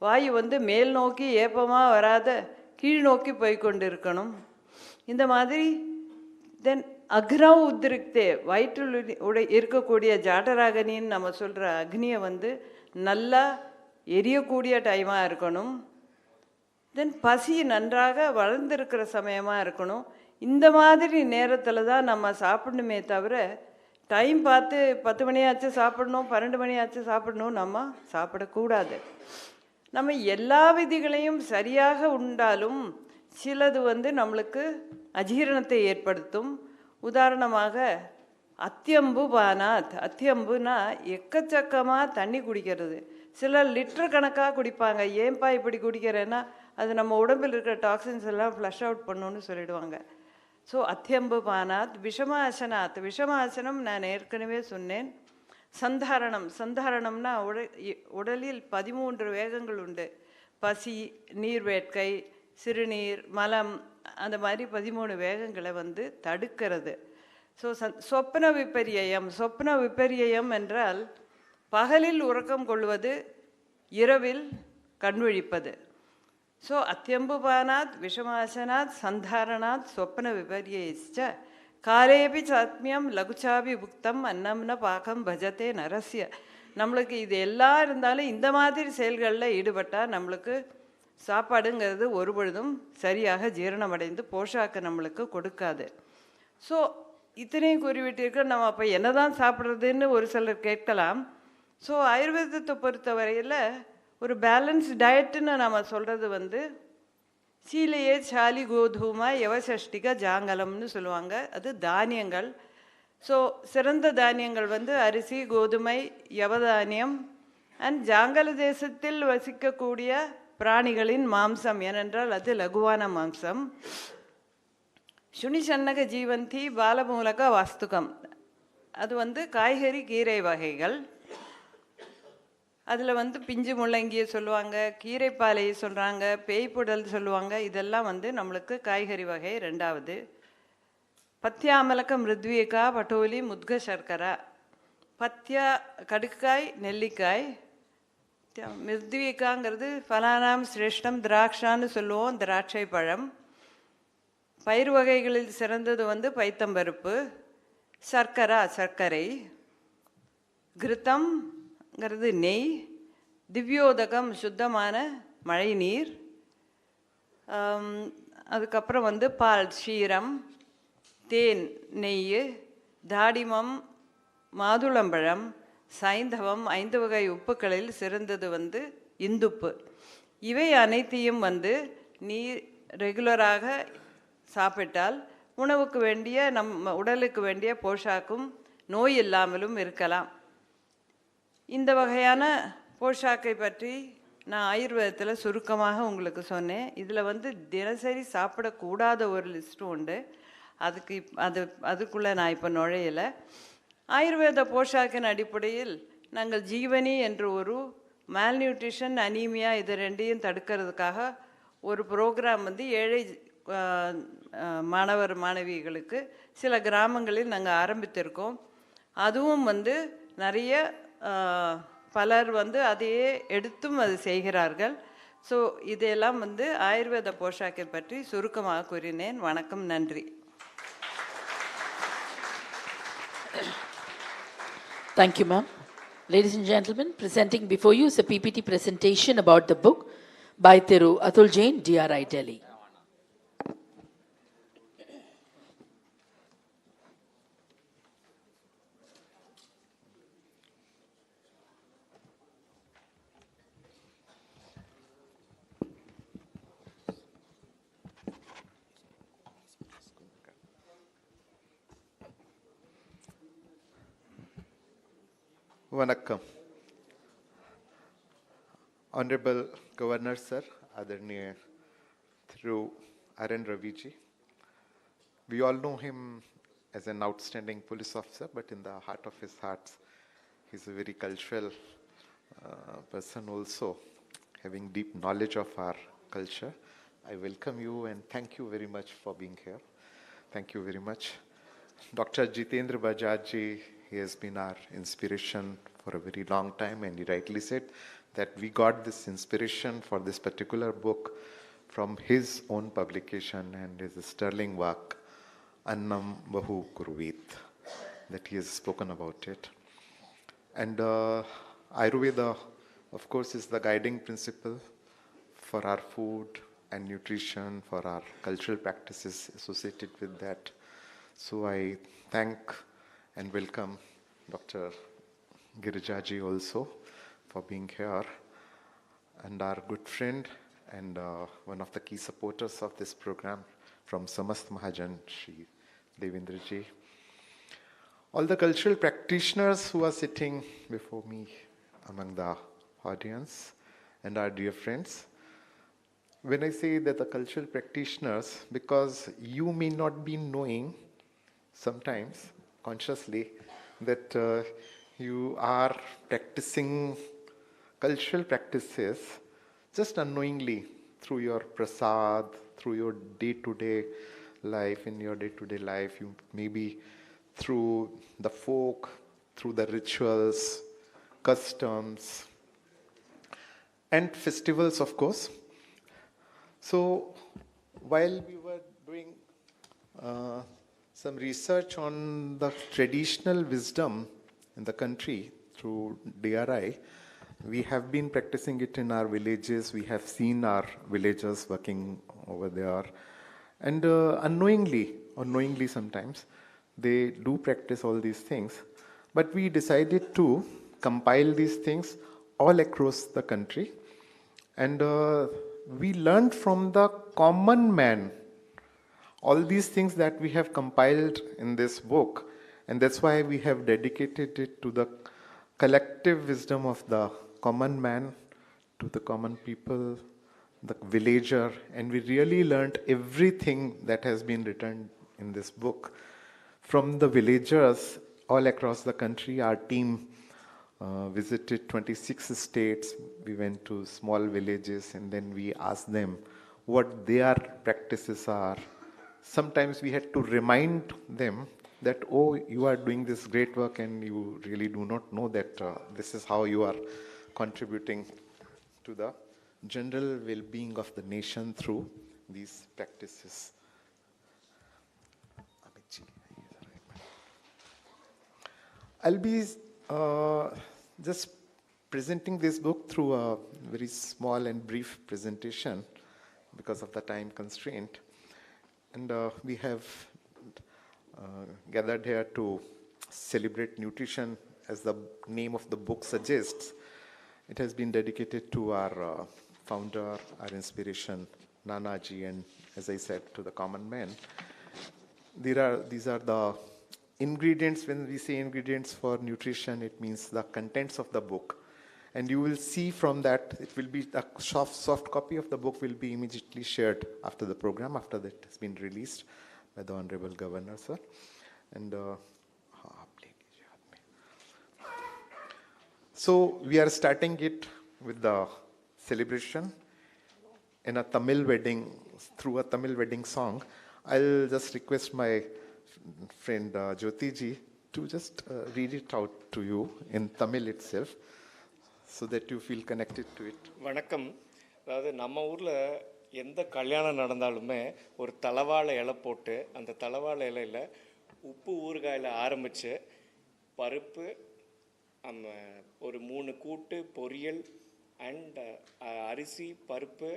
வாயு வந்து மேல் நோக்கி ஏப்பமாக வராத கீழ் நோக்கி போய்கொண்டு இருக்கணும். இந்த மாதிரி தென் அக்னவ் உத்ரிக்தே, வயிற்றில் இருக்கக்கூடிய ஜாட்டராகனின்னு நம்ம சொல்கிற அக்னியை வந்து நல்லா எரியக்கூடிய டைமாக இருக்கணும். தென் பசி நன்றாக வளர்ந்துருக்கிற சமயமாக இருக்கணும். இந்த மாதிரி நேரத்தில் தான் நம்ம சாப்பிடணுமே தவிர டைம் பார்த்து 10 மணியாச்சு சாப்பிடணும், 12 மணியாச்சு சாப்பிடணும் நம்ம சாப்பிடக்கூடாது. நம்ம எல்லா விதிகளையும் சரியாக உண்டாலும் சிலது வந்து நம்மளுக்கு அஜீரணத்தை ஏற்படுத்தும். உதாரணமாக அத்தியம்பு பானாத். அத்தியம்புனா எக்கச்சக்கமாக தண்ணி குடிக்கிறது. சிலர் லிட்டர் கணக்காக குடிப்பாங்க. ஏன்பா இப்படி குடிக்கிறேன்னா அது நம்ம உடம்பில் இருக்கிற டாக்ஸின்ஸ் எல்லாம் ஃப்ளஷ் அவுட் பண்ணணும்னு சொல்லிடுவாங்க. ஸோ அத்தியம்பு பானாத். விஷமாசனாத். விஷமாசனம் நான் ஏற்கனவே சொன்னேன். சந்தாரணம். சந்தாரணம்னா உடலில் 13 வேகங்கள் உண்டு. பசி, நீர் வேட்கை, சிறுநீர், மலம், அந்த மாதிரி 13 வேகங்களை வந்து தடுக்கிறது. ஸோ சொப்ன விபரியம். சொப்ன விபரியம் என்றால் பகலில் உறக்கம் கொள்வது, இரவில் கண்விழிப்பது. So atyambupanat vishamashanat sandharanat swapna viparyescha காலேபி சாத்மியம் லகுச்சாபி புக்தம் அன்னம்ன பாகம் பஜத்தே நரஸ்ய. நம்மளுக்கு இது எல்லாம் இருந்தாலும் இந்த மாதிரி செயல்களில் ஈடுபட்டால் நம்மளுக்கு சாப்பாடுங்கிறது ஒரு பொழுதும் சரியாக ஜீரணமடைந்து போஷாக்கு நம்மளுக்கு கொடுக்காது. ஸோ இத்தனையும் கூறிவிட்டிருக்க நம்ம அப்போ என்ன தான் சாப்பிட்றதுன்னு ஒரு சிலர் கேட்கலாம். ஸோ ஆயுர்வேதத்தை பொறுத்தவரையில் ஒரு பேலன்ஸ் டயட்டுன்னு நம்ம சொல்கிறது சீலையே சாலி கோதுமா யவசஷ்டிக ஜாங்கலம்னு சொல்லுவாங்க. அது தானியங்கள். ஸோ சிறந்த தானியங்கள் அரிசி, கோதுமை, யவதானியம் அண்ட் ஜாங்கல தேசத்தில் வசிக்கக்கூடிய பிராணிகளின் மாம்சம். ஏனென்றால் அது லகுவான மாம்சம். சுனிசன்னக ஜீவந்தி பாலமூலக வாஸ்துகம். அது காய்கறி கீரை வகைகள். அதில் பிஞ்சு முள்ளங்கியை சொல்லுவாங்க, கீரைப்பாலையை சொல்கிறாங்க, பேய்ப்புடல் சொல்லுவாங்க. இதெல்லாம் நம்மளுக்கு காய்கறி வகை. ரெண்டாவது பத்தியாமலக்க மிருத்வீகா பட்டோலி முத்க சர்க்கரா. பத்தியா கடுக்காய், நெல்லிக்காய். மிருத்வீகாங்கிறது ஃபலானாம் சிரேஷ்டம் திராட்சான்னு சொல்லுவோம், திராட்சை பழம். பயிர் வகைகளில் சிறந்தது பைத்தம்பருப்பு. சர்க்கரா சர்க்கரை. கிருத்தம் நெய். திவ்யோதகம் சுத்தமான மழை நீர். அதுக்கப்புறம் பால், க்ஷீரம், தேன், நெய், தாடிமம், மாதுளம்பழம், சைந்தவம். 5 வகை உப்புக்களில் சிறந்தது இந்துப்பு. இவை அனைத்தையும் நீர் ரெகுலராக சாப்பிட்டால் உணவுக்கு வேண்டிய நம்ம உடலுக்கு வேண்டிய போஷாக்கும் நோய் இல்லாமலும் இருக்கலாம். இந்த வகையான போஷாக்கை பற்றி நான் ஆயுர்வேதத்தில் சுருக்கமாக உங்களுக்கு சொன்னேன். இதில் தினசரி சாப்பிடக்கூடாத ஒரு லிஸ்ட்டும் உண்டு. அதுக்குள்ளே நான் இப்போ நுழையலை. ஆயுர்வேத போஷாக்கின் அடிப்படையில் நாங்கள் ஜீவனி என்ற ஒரு மால்நியூட்ரிஷன், அனீமியா இது ரெண்டையும் தடுக்கிறதுக்காக ஒரு ப்ரோக்ராம் ஏழை மாணவர் மாணவிகளுக்கு சில கிராமங்களில் நாங்கள் ஆரம்பித்திருக்கோம். அதுவும் நிறைய பலர் அதையே எடுத்தும் அது செய்கிறார்கள். ஸோ இதையெல்லாம் ஆயுர்வேத போஷாக்கை பற்றி சுருக்கமாக கூறினேன். வணக்கம், நன்றி. Thank you, ma'am. Ladies and gentlemen, presenting before you is a PPT presentation about the book by Thiru Atul Jain, DRI, Delhi. Vanakkam. Honorable Governor Sir, Adithanar through R.N. Raviji. We all know him as an outstanding police officer, but in the heart of his hearts, he's a very cultural person also, having deep knowledge of our culture. I welcome you and thank you very much for being here. Thank you very much. Dr. Jitendra Bajaj ji, he has been our inspiration for a very long time, and he rightly said that we got this inspiration for this particular book from his own publication and his sterling work, Annam Bahu Kurvit, that he has spoken about it. And Ayurveda, of course, is the guiding principle for our food and nutrition, for our cultural practices associated with that. So I thank and welcome Dr. Girijaji also for being here, and our good friend and one of the key supporters of this program from Samast Mahajan, Shri Devendra ji. All the cultural practitioners who are sitting before me among the audience and our dear friends. When I say that the cultural practitioners, because you may not be knowing sometimes consciously that you are practicing cultural practices just unknowingly through your prasad, through your day-to-day life. In your day-to-day life, you maybe through the folk, through the rituals, customs, and festivals, of course. So while we were doing some research on the traditional wisdom in the country through DRI, we have been practicing it in our villages. We have seen our villagers working over there. And unknowingly, or knowingly sometimes, they do practice all these things. But we decided to compile these things all across the country. And we learned from the common man all these things that we have compiled in this book. And that's why we have dedicated it to the collective wisdom of the common man, to the common people, the villager. And we really learned everything that has been written in this book. From the villagers all across the country, our team visited 26 states. We went to small villages and then we asked them what their practices are. Sometimes we had to remind them that, oh, you are doing this great work and you really do not know that this is how you are contributing to the general well-being of the nation through these practices. I'll be just presenting this book through a very small and brief presentation because of the time constraint. And we have gathered here to celebrate nutrition as the name of the book suggests. It has been dedicated to our founder, our inspiration, Nanaji, and as I said, to the common man. These are the ingredients. When we say ingredients for nutrition, it means the contents of the book. And you will see from that, it will be a soft copy of the book will be immediately shared after the program, after that has been released by the Honorable Governor, sir. And so we are starting it with the celebration in a Tamil wedding, through a Tamil wedding song. I'll just request my friend Jyoti ji to just read it out to you in Tamil itself, so that you feel connected to it. வணக்கம். அதாவது நம்ம ஊரில் எந்த கல்யாணம் நடந்தாலுமே ஒரு தலவாழை இலை போட்டு அந்த தலவாழை இலையில் உப்பு ஊறுகாயில் ஆரம்பித்து பருப்பு ஒரு 3 கூட்டு பொரியல் அண்ட் அரிசி பருப்பு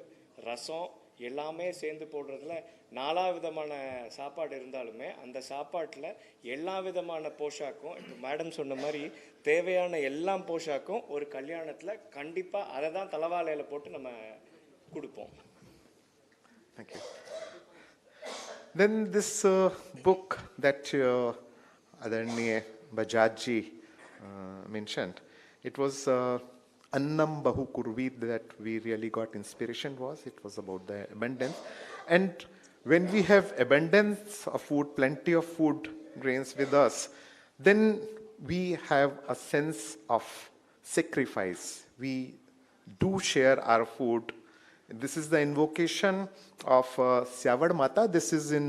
ரசம் எல்லாமே சேர்ந்து போடுறதுல 4 விதமான சாப்பாடு இருந்தாலுமே அந்த சாப்பாட்டில் எல்லா விதமான போஷாக்கும் இப்போ மேடம் சொன்ன மாதிரி தேவையான எல்லா போஷாக்கும் ஒரு கல்யாணத்தில் கண்டிப்பாக அதை தான் தலவாழையில் போட்டு நம்ம கொடுப்போம். Thank you. Then this book that Adithanar Bajajji mentioned, it was Annam Bahu Kurvid that we really got inspiration was. It was about the abundance. And when we have abundance of food, plenty of food grains with us, then we have a sense of sacrifice. We do share our food. This is the invocation of Syavad Mata. This is in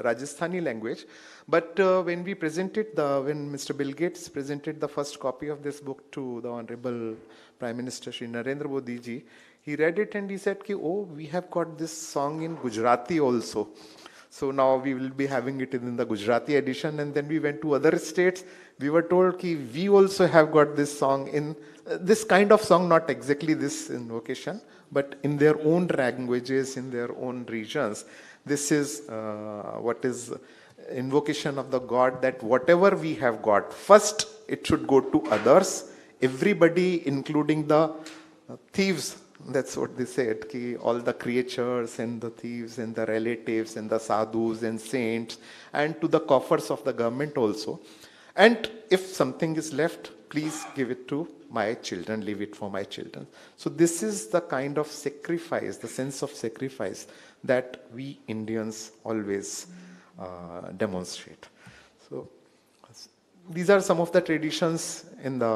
Rajasthani language. But when we presented, when Mr. Bill Gates presented the first copy of this book to the Honorable Prime Minister Shri Narendra Modi ji, he read it and he said, oh, we have got this song in Gujarati also. So now we will be having it in the Gujarati edition. And then we went to other states. We were told that we also have got this song in this kind of song, not exactly this invocation, but in their own languages, in their own regions. This is what is invocation of the God, that whatever we have got, first it should go to others, everybody, including the thieves. That's what they said, all the creatures and the thieves and the relatives and the sadhus and saints, and to the coffers of the government also. And if something is left, please give it to my children, leave it for my children. So this is the kind of sacrifice, the sense of sacrifice that we Indians always demonstrate. So these are some of the traditions in the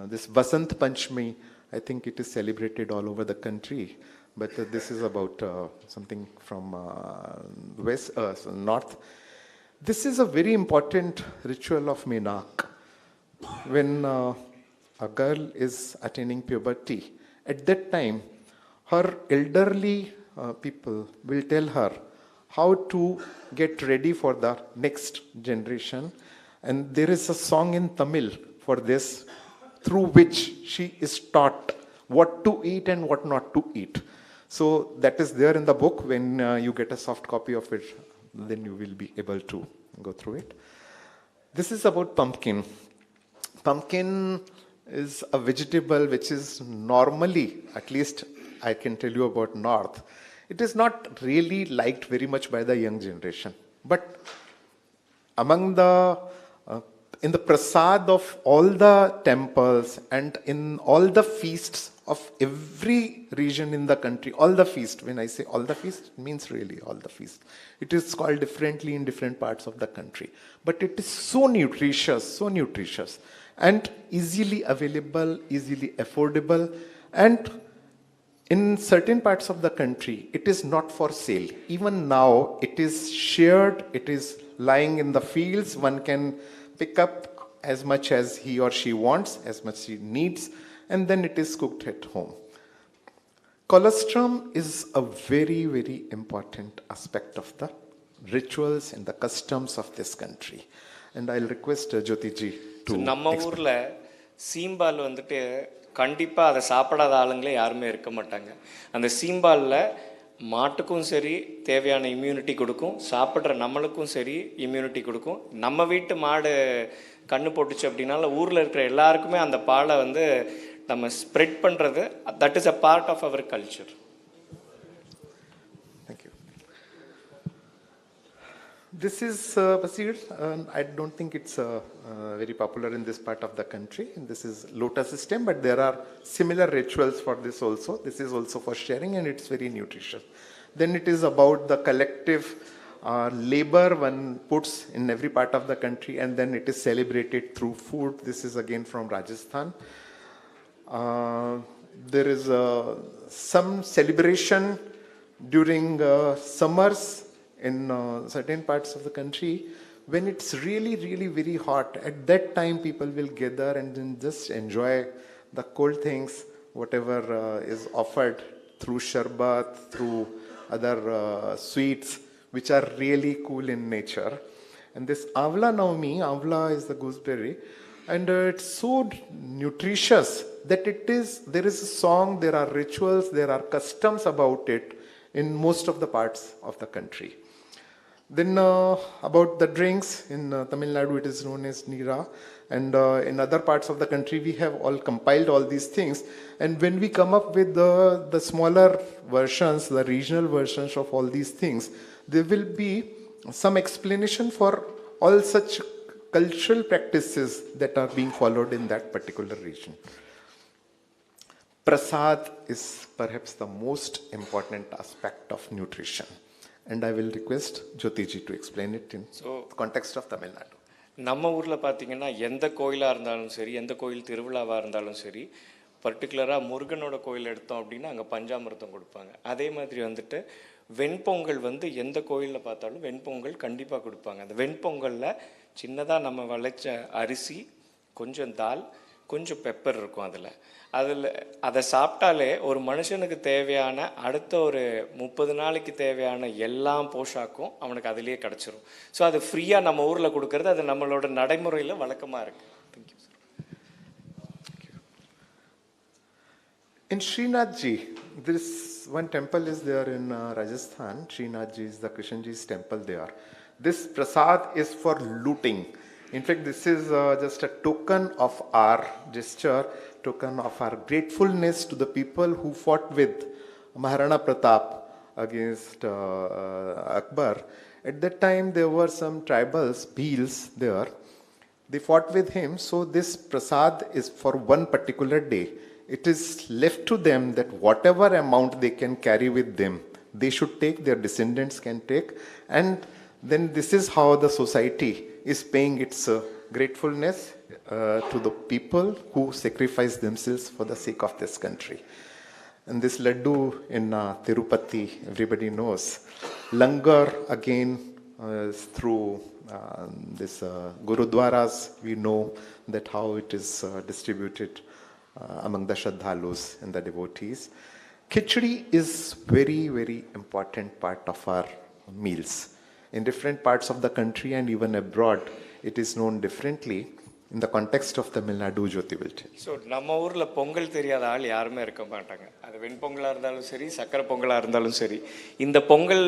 this Vasant Panchami. I think it is celebrated all over the country, but this is about something from north. This is a very important ritual of Menak. When a girl is attaining puberty, at that time, her elderly people will tell her how to get ready for the next generation. And there is a song in Tamil for this, through which she is taught what to eat and what not to eat. So that is there in the book. When you get a soft copy of it, then you will be able to go through it. This is about pumpkin. Pumpkin is a vegetable which is normally, at least I can tell you about North, it is not really liked very much by the young generation. But among the in the prasad of all the temples and in all the feasts of every region in the country, all the feasts, when I say all the feasts, it means really all the feasts. It is called differently in different parts of the country. But it is so nutritious, and easily available, easily affordable, and in certain parts of the country, it is not for sale. Even now, it is shared, it is lying in the fields. One can pick up as much as he or she wants, as much he needs, and then it is cooked at home. Colostrum is a very, very important aspect of the rituals and the customs of this country. And I'll request Jyotiji to நம்ம ஊர்ல சீம்பால் வந்துட்டு கண்டிப்பா அதை சாப்பிடாத ஆளுங்களே யாருமே இருக்க மாட்டாங்க. அந்த சீம்பால்ல மாட்டுக்கும் சரி தேவையான இம்யூனிட்டி கொடுக்கும், சாப்பிட்ற நம்மளுக்கும் சரி இம்யூனிட்டி கொடுக்கும். நம்ம வீட்டு மாடு கண்ணு போட்டுச்சு அப்படின்னால ஊரில் இருக்கிற எல்லாருக்குமே அந்த பாலை வந்து நம்ம ஸ்ப்ரெட் பண்ணுறது, that is a part of our culture. This is Basir. I don't think it's very popular in this part of the country. This is lotus stem, but there are similar rituals for this also. This is also for sharing, and it's very nutritious. Then it is about the collective labor one puts in every part of the country, and then it is celebrated through food. This is again from Rajasthan. There is some celebration during summers in certain parts of the country, when it's really, really very hot. At that time, people will gather and then just enjoy the cold things, whatever is offered through sharbat, through other sweets, which are really cool in nature. And this Avla Navami, Avla is the gooseberry, and it's so nutritious that there is a song, there are rituals, there are customs about it in most of the parts of the country. Then about the drinks, in Tamil Nadu it is known as Neera, and in other parts of the country we have all compiled all these things. And when we come up with the smaller versions, the regional versions of all these things, there will be some explanation for all such cultural practices that are being followed in that particular region. Prasad is perhaps the most important aspect of nutrition. And I will request Jyotiji to explain it in the context of Tamil Nadu. நம்ம ஊரில் பார்த்தீங்கன்னா எந்த கோயிலாக இருந்தாலும் சரி, எந்த கோயில் திருவிழாவாக இருந்தாலும் சரி, பர்டிகுலராக முருகனோட கோயில் எடுத்தோம் அப்படின்னா அங்கே பஞ்சாமிர்தம் கொடுப்பாங்க. அதே மாதிரி வந்துட்டு வெண்பொங்கல் வந்து எந்த கோயிலில் பார்த்தாலும் வெண்பொங்கல் கண்டிப்பாக கொடுப்பாங்க. அந்த வெண்பொங்கலில் சின்னதாக நம்ம விளைச்ச அரிசி, கொஞ்சம் தால், கொஞ்சம் பெப்பர் இருக்கும். அதை சாப்பிட்டாலே ஒரு மனுஷனுக்கு தேவையான அடுத்த ஒரு 30 நாளைக்கு தேவையான எல்லா போஷாக்கும் அவனுக்கு அதிலேயே கிடச்சிரும். ஸோ அது ஃப்ரீயாக நம்ம ஊரில் கொடுக்கறது, அது நம்மளோட நடைமுறையில் வழக்கமாக இருக்குது. Thank you sir. In Srinathji, this one temple is there in Rajasthan. Srinathji is the Krishnji's temple there. This prasad is for looting. In fact, this is just a token of our gesture, token of our gratefulness to the people who fought with Maharana Pratap against Akbar. At that time, there were some tribals, Bhils there. They fought with him. So this prasad is for one particular day. It is left to them that whatever amount they can carry with them, they should take, their descendants can take. And then this is how the society is paying its gratefulness to the people who sacrifice themselves for the sake of this country. And this laddu in Tirupati, everybody knows. Langar again is through this Gurudwaras. We know that how it is distributed among the Shraddhalus and the devotees. Khichdi is very, very important part of our meals. In different parts of the country and even abroad, it is known differently in the context of Tamil Nadu Jyoti will tell. So நம்ம ஊரில் பொங்கல் தெரியாத ஆள் யாருமே இருக்க மாட்டாங்க. அது வெண்பொங்கலாக இருந்தாலும் சரி, சக்கரை பொங்கலாக இருந்தாலும் சரி. இந்த பொங்கல்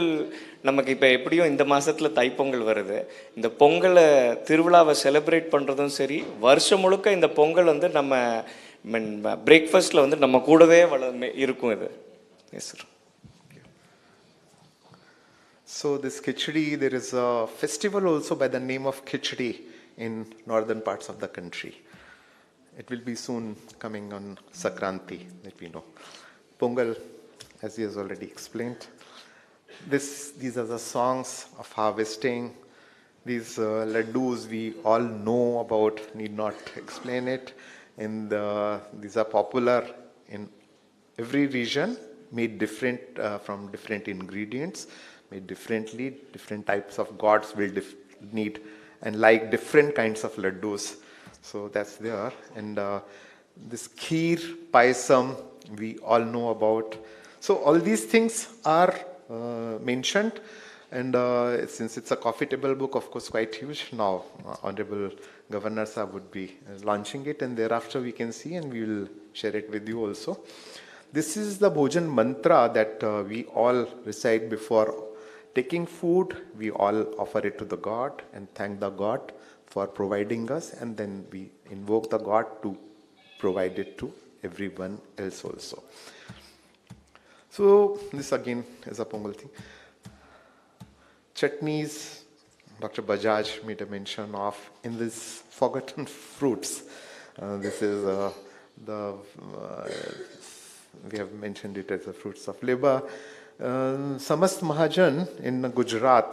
நமக்கு இப்போ எப்படியும் இந்த மாதத்தில் தைப்பொங்கல் வருது. இந்த பொங்கலை திருவிழாவை செலிப்ரேட் பண்ணுறதும் சரி, வருஷம் முழுக்க இந்த பொங்கல் வந்து நம்ம பிரேக்ஃபாஸ்ட்டில் வந்து நம்ம கூடவே இருக்கும் இது. Yes sir. So this Khichdi, there is a festival also by the name of Khichdi in northern parts of the country. It will be soon coming on Sakranti, that we know. Pongal, as he has already explained. These are the songs of harvesting. These laddus we all know about, need not explain it. And these are popular in every region, made different from different ingredients, made differently. Different types of gods will need and like different kinds of laddus. So that's there. And this kheer, payasam, we all know about. So all these things are mentioned. And since it's a coffee table book, of course, quite huge. Now, Honorable Governor Sahab would be launching it, and thereafter we can see, and we will share it with you also. This is the Bhojan mantra that we all recite before taking food. We all offer it to the God and thank the God for providing us, and then we invoke the God to provide it to everyone else also. So this again is a Pongal thing. Chutneys, Dr. Bajaj made a mention of in this forgotten fruits. This is we have mentioned it as the fruits of labor. Samast Mahajan in Gujarat,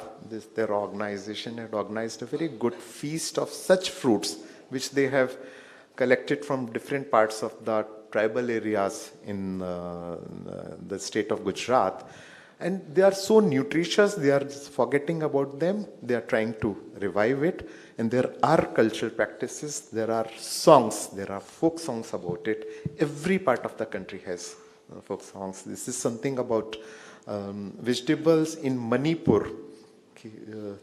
their organization had organized a very good feast of such fruits which they have collected from different parts of the tribal areas in the state of Gujarat. And they are so nutritious, they are just forgetting about them. They are trying to revive it. And there are cultural practices, there are songs, there are folk songs about it. Every part of the country has folk songs. This is something about vegetables in Manipur,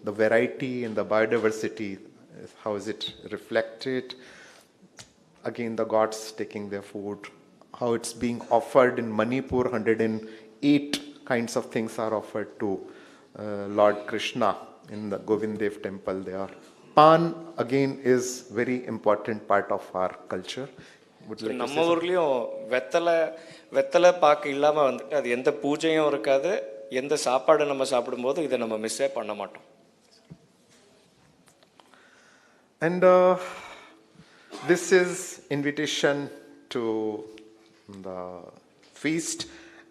the variety and the biodiversity, how is it reflected? Again, the gods taking their food, how it's being offered in Manipur, 108 kinds of things are offered to Lord Krishna in the Govindev temple there. Pan again is very important part of our culture. நம்ம ஊர்லேயும் வெத்தலை பாக்கு இல்லாமல் வந்துட்டு அது எந்த பூஜையும் இருக்காது, எந்த சாப்பாடு நம்ம சாப்பிடும்போது இதை நம்ம மிஸ்ஸே பண்ண மாட்டோம். And this is invitation to the feast,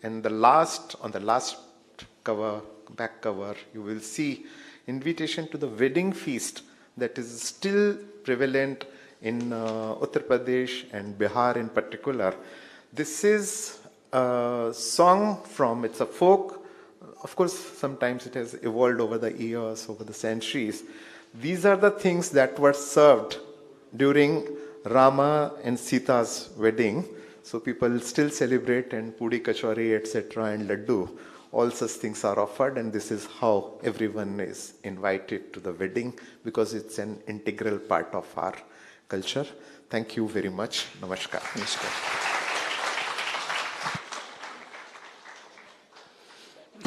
and on the last cover, back cover, you will see invitation to the wedding feast that is still prevalent in Uttar Pradesh and Bihar in particular. This is a song it's a folk. Of course, sometimes it has evolved over the years, over the centuries. These are the things that were served during Rama and Sita's wedding. So people still celebrate, and pudi kachori, etc. and laddu. All such things are offered, and this is how everyone is invited to the wedding, because it's an integral part of our culture. Thank you very much. Namaskar. Namaskar.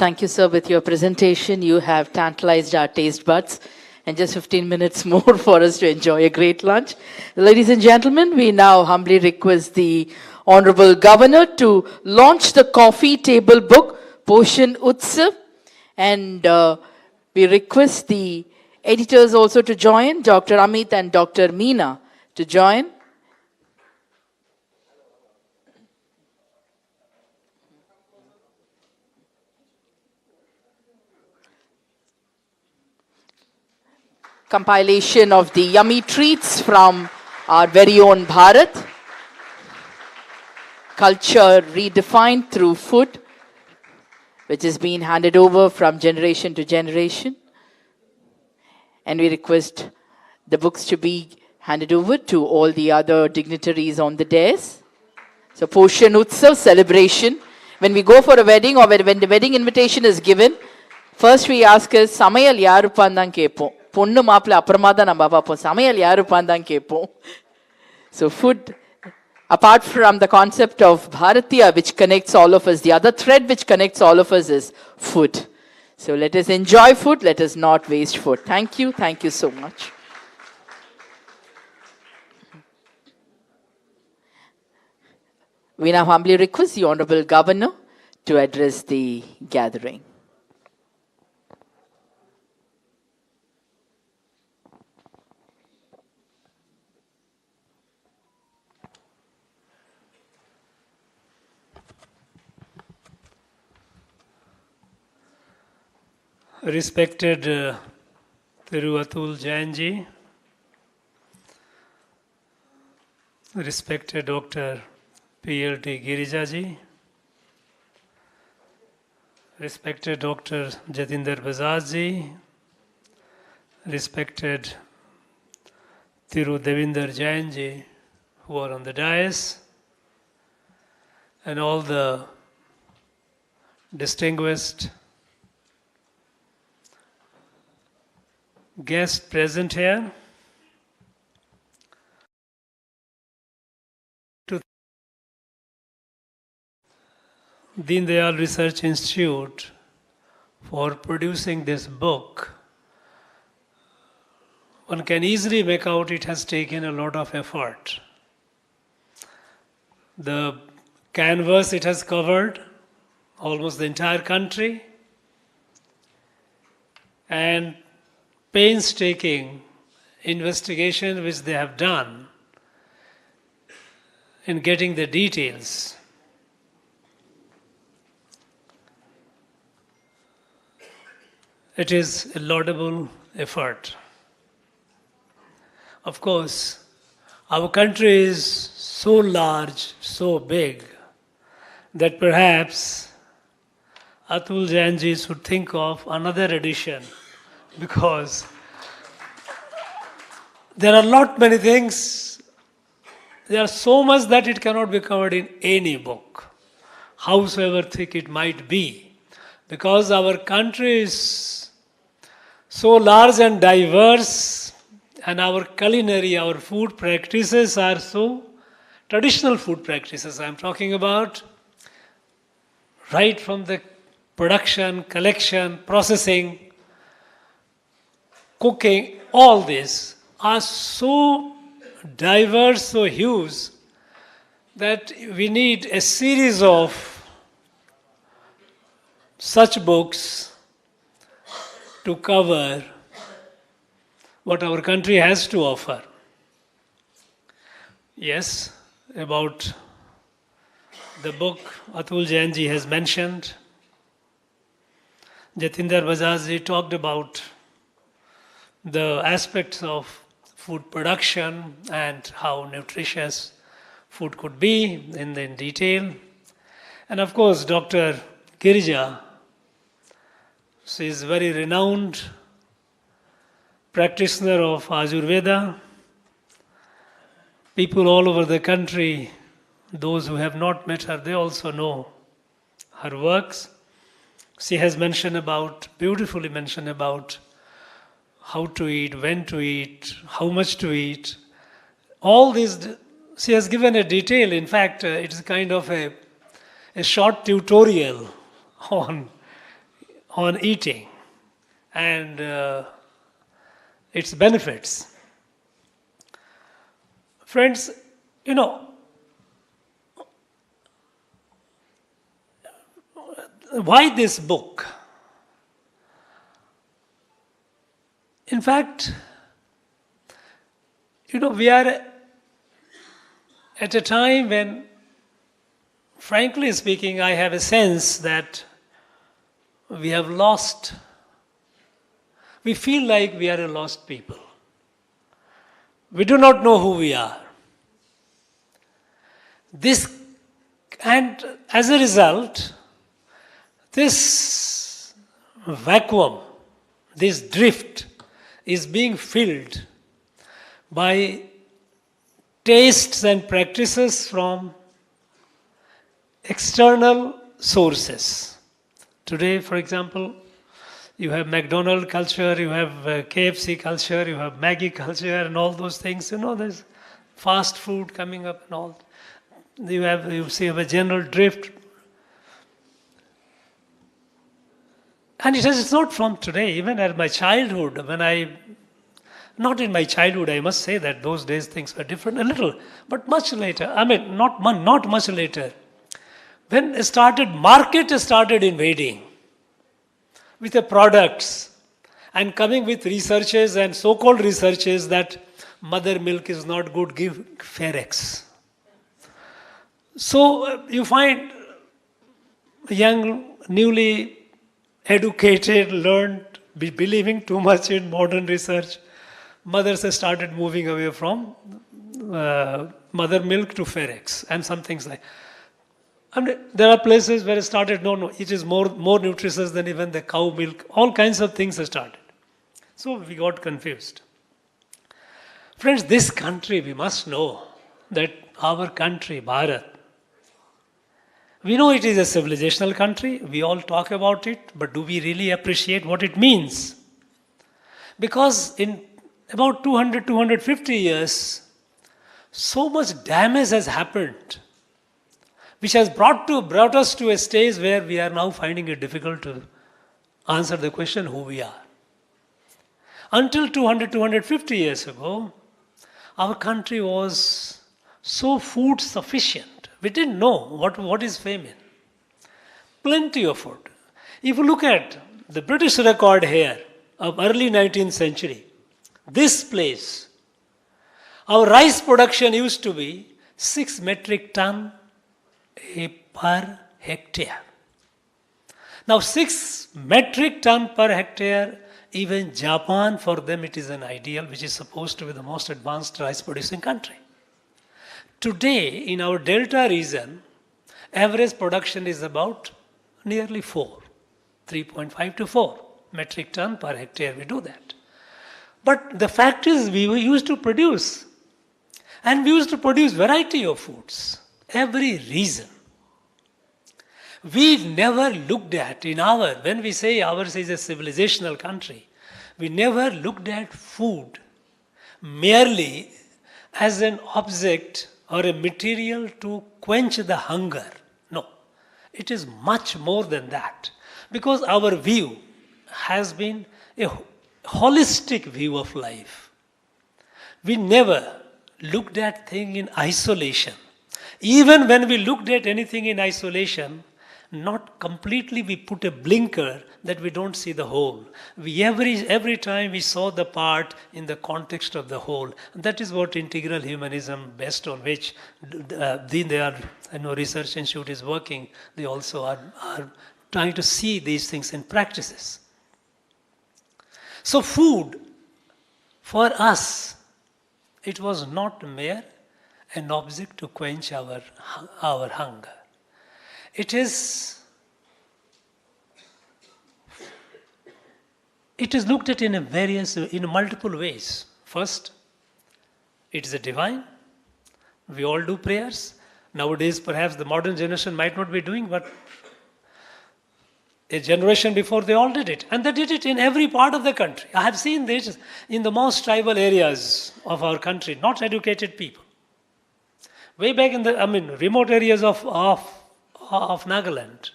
Thank you, sir. With your presentation, you have tantalized our taste buds. And just 15 minutes more for us to enjoy a great lunch. Ladies and gentlemen, we now humbly request the Honorable Governor to launch the coffee table book, Poshan Utsav. And we request the editors also to join, Dr. Amit and Dr. Meena to join. Compilation of the yummy treats from our very own Bharat. Culture redefined through food, which is being handed over from generation to generation. And we request the books to be handed over to all the other dignitaries on the dais. So Poshan Utsav celebration when we go for a wedding or when the wedding invitation is given, first we ask is, Samayal yarupandan kepo. Ponnu maapla apramada na baba po. Samayal yarupandan kepo. So food, apart from the concept of Bharatiya, which connects all of us, the other thread which connects all of us is food. So let us enjoy food, let us not waste food. Thank you so much. We now humbly request the Honorable Governor to address the gathering. Respected Thiru Atul Jain ji, respected Dr. PLT Girija ji, respected Dr. Jatinder Bajaj ji, respected Thiru Devinder Jain ji, who are on the dais, and all the distinguished guests present here. To Deen Dayal Research Institute for producing this book. One can easily make out it has taken a lot of effort. The canvas it has covered, almost the entire country, and painstaking investigation which they have done in getting the details. It is a laudable effort. Of course, our country is so large, so big, that perhaps Atul Jain ji should think of another edition, because there are not many things, there are so much that it cannot be covered in any book, howsoever thick it might be, because our country is so large and diverse, and our culinary, our food practices are so traditional food practices I'm talking about, right from the production, collection, processing, cooking, all this are so diverse, so huge, that we need a series of such books to cover what our country has to offer. Yes, about the book Atul Jain ji has mentioned. Jatinder Bajaj ji talked about the aspects of food production and how nutritious food could be in detail. And of course, Dr. Girija, she is very renowned practitioner of Ayurveda. People all over the country, those who have not met her, they also know her works. She has beautifully mentioned about how to eat, when to eat, how much to eat. All these, she has given a detail. In fact, it is kind of a short tutorial on eating and its benefits. Friends, why this book? In fact, we are at a time when, frankly speaking, I have a sense that we have lost. We feel like we are a lost people. We do not know who we are. And as a result, this vacuum, this drift, is being filled by tastes and practices from external sources. Today, for example, you have McDonald culture, you have KFC culture, you have Maggie culture and all those things. You know, there's fast food coming up and all. You see a general drift. And it's not from today, even at my childhood, not in my childhood, I must say that those days things were different a little, but much later, not much later. When market started invading with the products and coming with researches and so-called researches that mother milk is not good, give Ferex. So you find young, newly educated, learned, believing too much in modern research. Mothers have started moving away from mother milk to Ferex and some things like. There are places where it started, no, it is more nutritious than even the cow milk. All kinds of things have started. So we got confused. Friends, this country, we must know that our country, Bharat, we know it is a civilizational country. We all talk about it, but do we really appreciate what it means? Because in about 200, 250 years, so much damage has happened, which has brought us to a stage where we are now finding it difficult to answer the question who we are. Until 200, 250 years ago, our country was so food sufficient. We didn't know what is famine. Plenty of food. If you look at the British record here of early 19th century, this place, our rice production used to be 6 metric ton per hectare. Now 6 metric ton per hectare, even Japan, for them it is an ideal, which is supposed to be the most advanced rice producing country. Today, in our delta region, average production is about nearly 3.5 to 4 metric ton per hectare. We do that. But the fact is, we used to produce. And we used to produce variety of foods. Every region. We never looked at when we say ours is a civilizational country, we never looked at food merely as an object or a material to quench the hunger. No, it is much more than that. Because our view has been a holistic view of life. We never looked at things in isolation. Even when we looked at anything in isolation, not completely we put a blinker that we don't see the whole. Every time we saw the part in the context of the whole. And that is what integral humanism, based on which Dina Thanthi Research Institute is working. They also are trying to see these things in practices. So food, for us, it was not mere an object to quench our hunger. It is looked at in multiple ways. First, it is a divine. We all do prayers. Nowadays, perhaps the modern generation might not be doing, but a generation before they all did it. And they did it in every part of the country. I have seen this in the most tribal areas of our country, not educated people. Way back in the remote areas of Nagaland,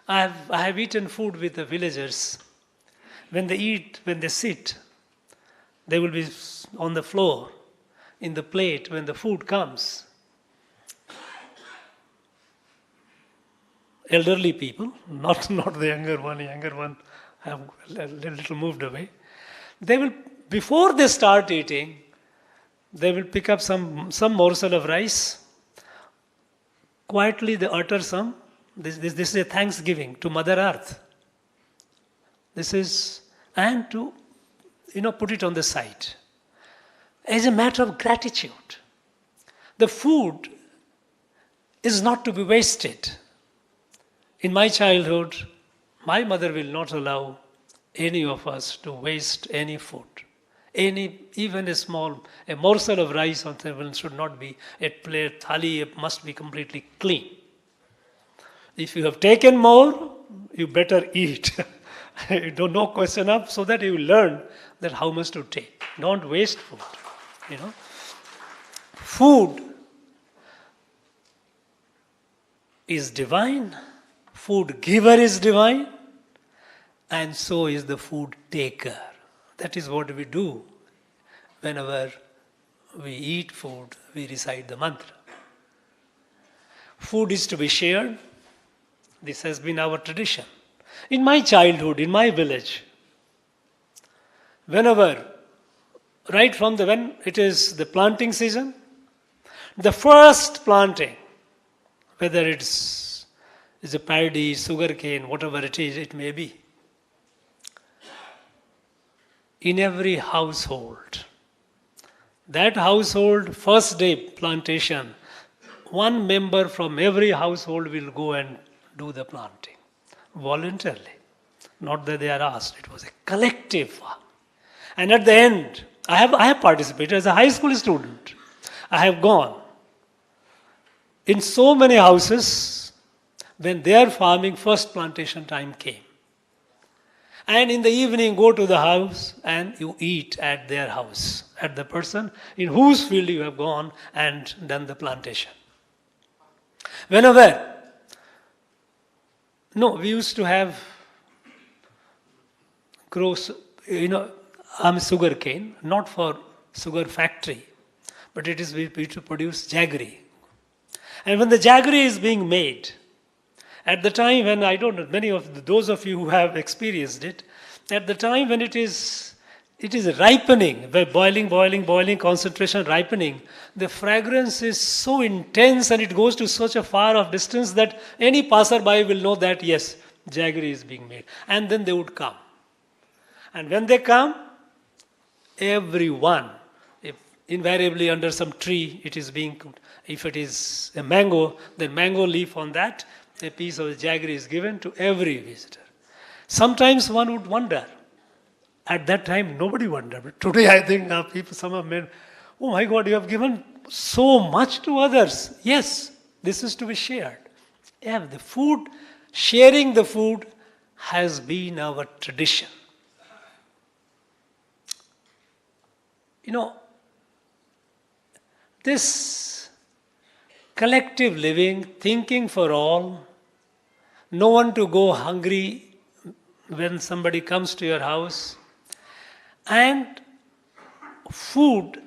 I have eaten food with the villagers. When they sit, they will be on the floor, in the plate when the food comes. Elderly people, not the younger one have a little moved away. They will, before they start eating, they will pick up some morsel of rice. Quietly they utter some. This is a thanksgiving to Mother Earth. And to put it on the side as a matter of gratitude. The food is not to be wasted. In my childhood, my mother will not allow any of us to waste any food. Even a morsel of rice on the table should not be a plate, thali, it must be completely clean. If you have taken more, you better eat. Don't no question up, so that you learn that how much to take. Don't waste food. You know, food is divine. Food giver is divine, and so is the food taker. That is what we do whenever we eat food. We recite the mantra. Food is to be shared. This has been our tradition. In my childhood, in my village, whenever, right from when it is the planting season, the first planting, whether it's a paddy, sugarcane, whatever it may be, in every household, that household, first day plantation, one member from every household will go and do the planting voluntarily. Not that they are asked, it was a collective one. And at the end, I have participated as a high school student. I have gone in so many houses when their farming first plantation time came. And in the evening, go to the house and you eat at their house, at the person in whose field you have gone and done the plantation. Whenever, we used to have sugar cane, not for sugar factory, but it is we to produce jaggery. And when the jaggery is being made, at the time when, I don't know, many of those of you who have experienced it, at the time when it is ripening, by boiling, concentration ripening, the fragrance is so intense and it goes to such a far off distance that any passerby will know that yes, jaggery is being made. And then they would come. And when they come, everyone, if invariably under some tree it is being cooked, if it is a mango, then mango leaf on that, a piece of the jaggery is given to every visitor. Sometimes one would wonder. At that time, nobody wondered. But today, I think some of men, oh my God, you have given so much to others. Yes, this is to be shared. Yeah, the food, sharing the food has been our tradition. This collective living, thinking for all, no one to go hungry when somebody comes to your house, and food,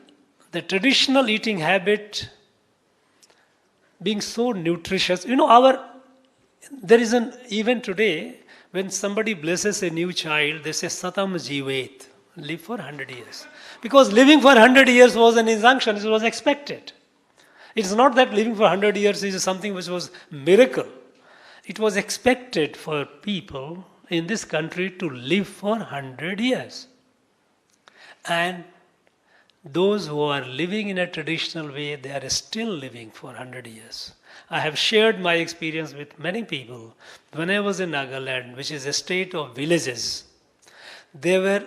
the traditional eating habit being so nutritious. There is an event today when somebody blesses a new child, they say Satam Jivet, live for 100 years. Because living for 100 years was an injunction, it was expected. It's not that living for 100 years is something which was miracle. It was expected for people in this country to live for 100 years. And those who are living in a traditional way, they are still living for 100 years. I have shared my experience with many people. When I was in Nagaland, which is a state of villages, there were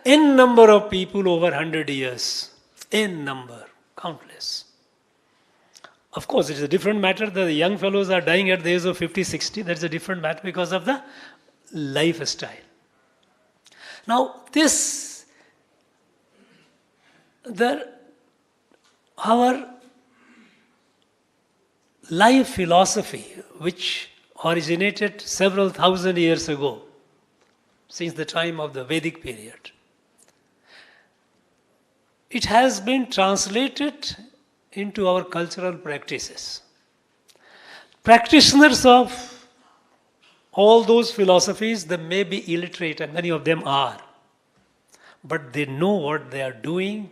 n number of people over 100 years. N number, countless. Of course, it is a different matter that the young fellows are dying at the age of 50, 60. That's a different matter because of the lifestyle. Now, our life philosophy, which originated several thousand years ago, since the time of the Vedic period, it has been translated into our cultural practices. Practitioners of all those philosophies, they may be illiterate, and many of them are, but they know what they are doing.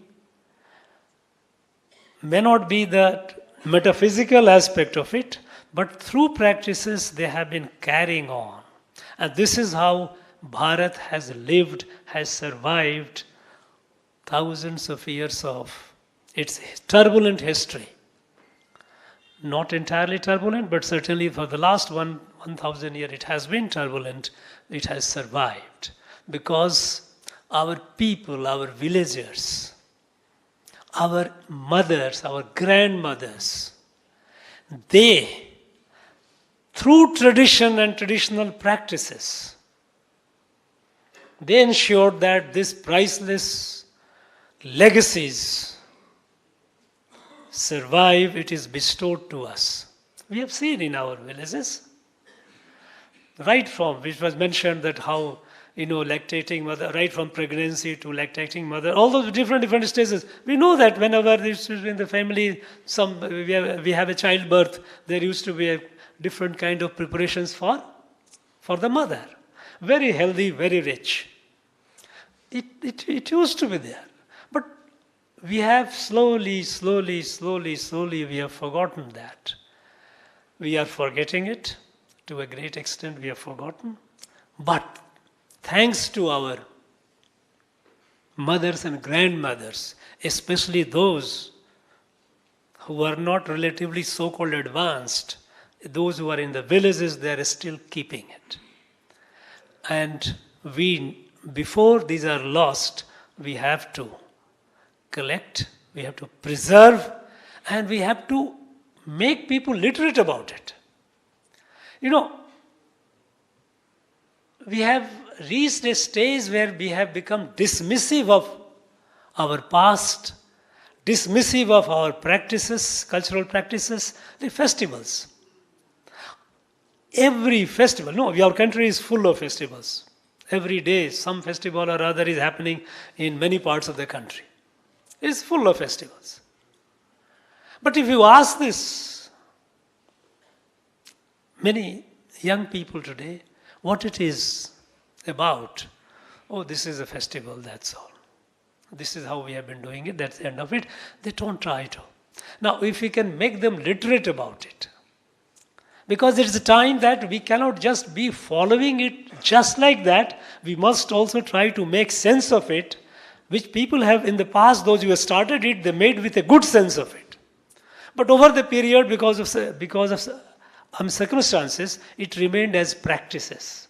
May not be the metaphysical aspect of it, but through practices they have been carrying on. And this is how Bharat has lived, has survived thousands of years of its turbulent history. Not entirely turbulent, but certainly for the last 1,000 years it has been turbulent. It has survived because our people, our villagers, our mothers, our grandmothers, they through tradition and traditional practices, they ensured that these priceless legacies survive, it is bestowed to us. We have seen in our villages, right from, which was mentioned that how, lactating mother, right from pregnancy to lactating mother, all those different stages. We know that whenever in the family, we have a childbirth, there used to be a different kind of preparations for the mother. Very healthy, very rich. It used to be there. But we have slowly, we have forgotten that. We are forgetting it. To a great extent, we have forgotten. But thanks to our mothers and grandmothers, especially those who are not relatively so-called advanced, those who are in the villages, they are still keeping it. And before these are lost, we have to collect, we have to preserve, and we have to make people literate about it. We have reached a stage where we have become dismissive of our past, dismissive of our practices, cultural practices, the festivals. Every festival, our country is full of festivals. Every day, some festival or other is happening in many parts of the country. It's full of festivals. But if you ask this, many young people today, what it is about, this is a festival, that's all. This is how we have been doing it, that's the end of it. They don't try to. Now, if we can make them literate about it, because it's a time that we cannot just be following it just like that, we must also try to make sense of it, which people have in the past, those who have started it, they made with a good sense of it. But over the period, because of circumstances, it remained as practices.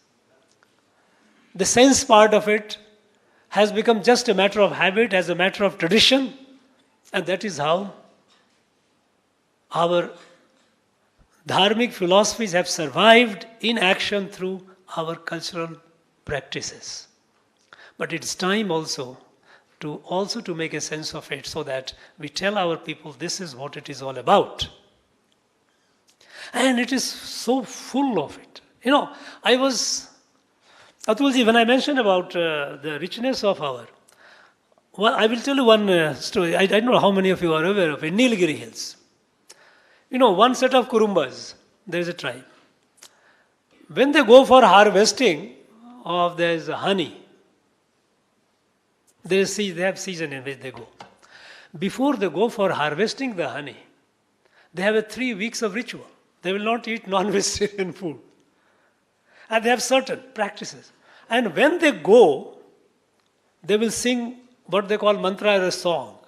The sense part of it has become just a matter of habit, as a matter of tradition, and that is how our dharmic philosophies have survived in action through our cultural practices. But it's time also to make a sense of it, so that we tell our people this is what it is all about. And it is so full of it. Atulji, when I mentioned about the richness of I will tell you one story. I don't know how many of you are aware of it. Nilgiri Hills. One set of Kurumbas, there is a tribe. When they go for harvesting of there's honey, they have season in which they go. Before they go for harvesting the honey, they have 3 weeks of ritual. They will not eat non-vegetarian food. And they have certain practices. And when they go, they will sing what they call mantra or a song.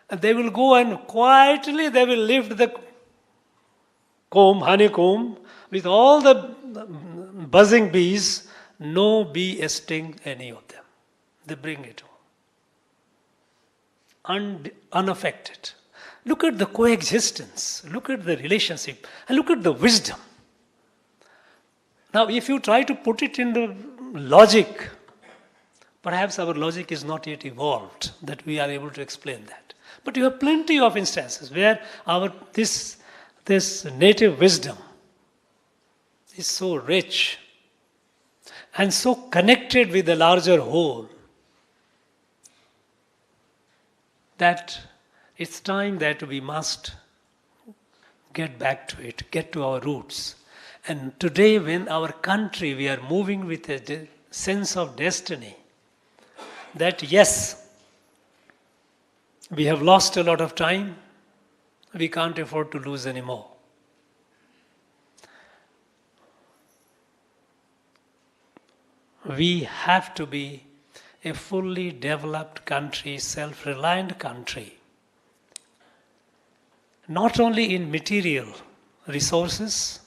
And they will go and quietly they will lift the honeycomb, with all the buzzing bees, no bee sting any of them. They bring it home. Unaffected. Look at the coexistence, look at the relationship, and look at the wisdom. Now, if you try to put it in the logic, perhaps our logic is not yet evolved, that we are able to explain that. But you have plenty of instances where this native wisdom is so rich and so connected with the larger whole that it's time that we must get back to it, get to our roots. And today, when our country, we are moving with a sense of destiny, that yes, we have lost a lot of time, we can't afford to lose any more. We have to be a fully developed country, self-reliant country, not only in material resources,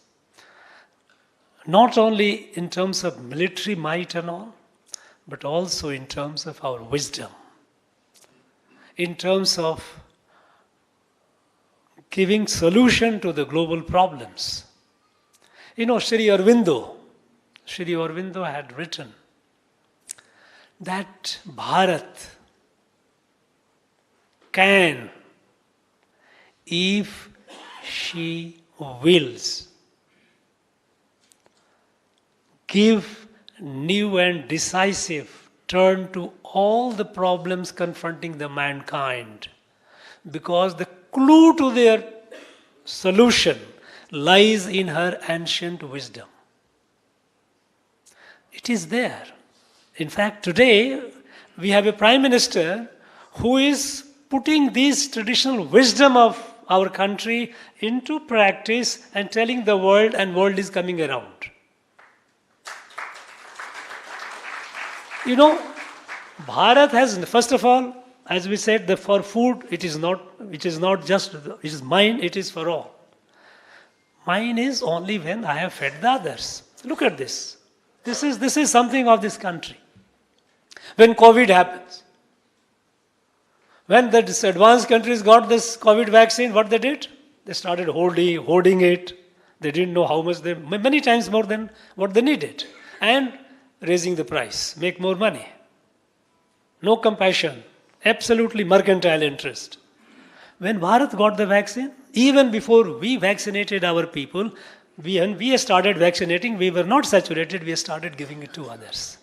not only in terms of military might and all, but also in terms of our wisdom, in terms of giving solution to the global problems, Sri Aurobindo had written that Bharat can, if she wills, give new and decisive turn to all the problems confronting the mankind, because the clue to their solution lies in her ancient wisdom. It is there. In fact, today we have a Prime Minister who is putting this traditional wisdom of our country into practice and telling the world, and world is coming around. Bharat has, first of all, as we said, for food, it is not just, it is mine, it is for all. Mine is only when I have fed the others. Look at this. This is something of this country. When COVID happens, when the advanced countries got this COVID vaccine, what they did? They started hoarding it. They didn't know how much many times more than what they needed. And raising the price, make more money. No compassion, absolutely mercantile interest. When Bharat got the vaccine, even before we vaccinated our people, when we started vaccinating, we were not saturated, we started giving it to others.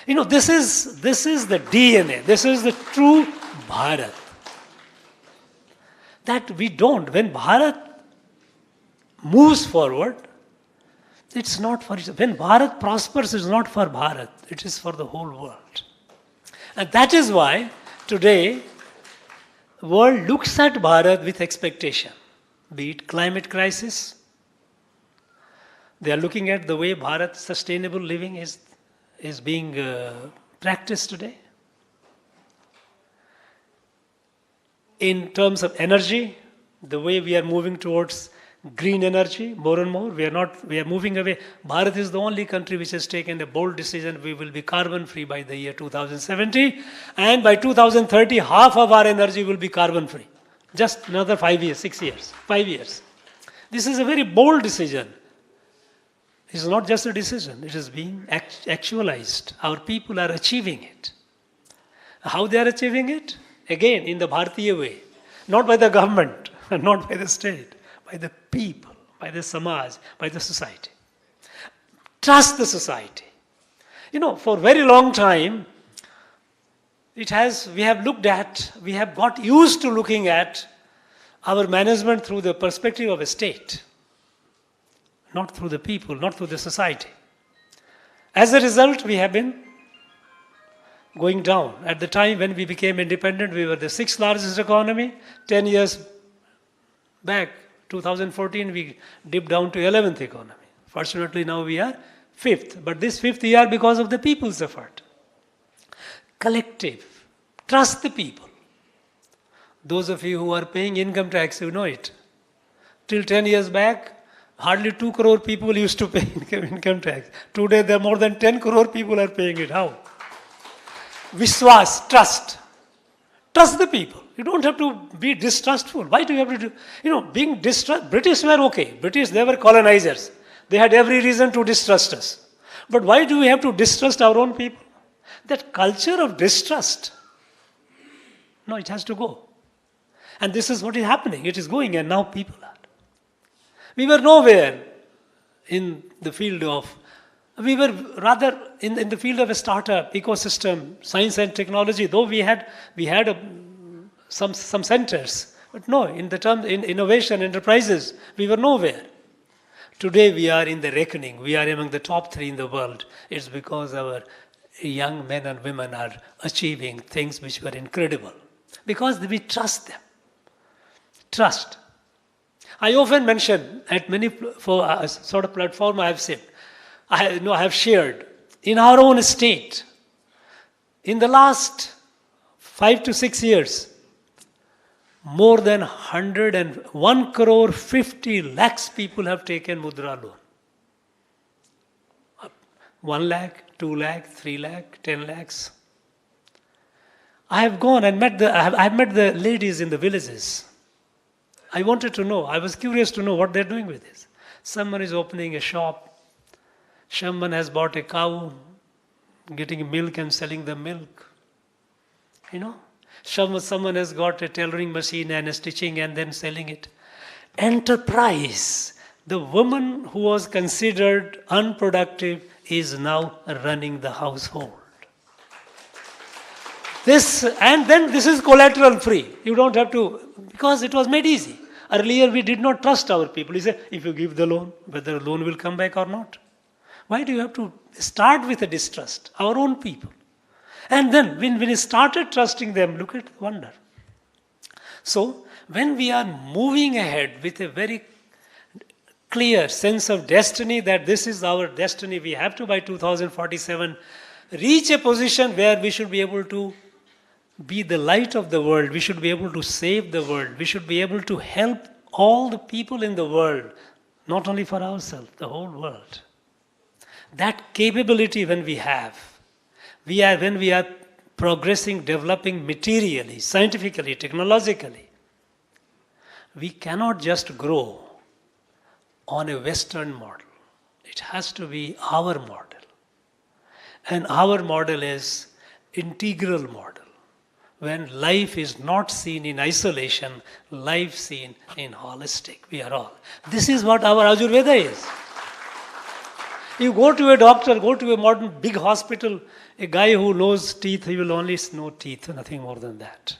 This is the DNA, this is the true Bharat. That we don't, when Bharat moves forward, it's not for itself. When Bharat prospers, it's not for Bharat, it is for the whole world. And that is why today, the world looks at Bharat with expectation, be it climate crisis. They are looking at the way Bharat sustainable living is being practiced today. In terms of energy, the way we are moving towards green energy more and more, we are moving away. Bharat is the only country which has taken a bold decision. We will be carbon free by the year 2070, and by 2030 half of our energy will be carbon free. Just another 5 years, 6 years, 5 years. This is a very bold decision. It's not just a decision, it is being actualized. Our people are achieving it. How they are achieving it? Again, in the Bharatiya way. Not by the government, not by the state, by the people, by the Samaj, by the society. Trust the society. For a very long time, we have got used to looking at our management through the perspective of a state. Not through the people, not through the society. As a result, we have been going down. At the time when we became independent, we were the 6th largest economy. 10 years back, 2014, we dipped down to 11th economy. Fortunately, now we are 5th. But this 5th year because of the people's effort. Collective. Trust the people. Those of you who are paying income tax, you know it. Till 10 years back, hardly 2 crore people used to pay income tax. Today, there are more than 10 crore people are paying it. How? Viswas, trust. Trust the people. You don't have to be distrustful. Why do you have to do? Being distrust. British were okay. British, they were colonizers. They had every reason to distrust us. But why do we have to distrust our own people? That culture of distrust, no, it has to go. And this is what is happening. It is going, and now people are. We were nowhere in the field of, we were rather in the field of a startup, ecosystem, science and technology, though we had some centers. But no, in innovation, enterprises, we were nowhere. Today we are in the reckoning. We are among the top 3 in the world. It's because our young men and women are achieving things which were incredible. Because we trust them. Trust. I often mention at many sort of platform I have said, I have shared in our own state. In the last 5 to 6 years, more than 101 crore 50 lakhs people have taken Mudra loan. 1 lakh, 2 lakh, 3 lakh, 10 lakhs. I have gone and I have met the ladies in the villages. I wanted to know, I was curious to know what they're doing with this. Someone is opening a shop. Someone has bought a cow, getting milk and selling the milk. You know, someone has got a tailoring machine and a stitching and then selling it. Enterprise. The woman who was considered unproductive is now running the household. And then this is collateral free. You don't have to, because it was made easy. Earlier we did not trust our people. He said, if you give the loan, whether the loan will come back or not. Why do you have to start with a distrust? Our own people. And then when we started trusting them, look at the wonder. So when we are moving ahead with a very clear sense of destiny, that this is our destiny, we have to by 2047 reach a position where we should be able to be the light of the world. We should be able to save the world. We should be able to help all the people in the world, not only for ourselves, the whole world. That capability when we have, when we are progressing, developing materially, scientifically, technologically, we cannot just grow on a Western model. It has to be our model. And our model is integral model. When life is not seen in isolation, life seen in holistic. We are all. This is what our Ayurveda is. You go to a doctor, go to a modern big hospital, a guy who knows teeth, he will only know teeth, nothing more than that.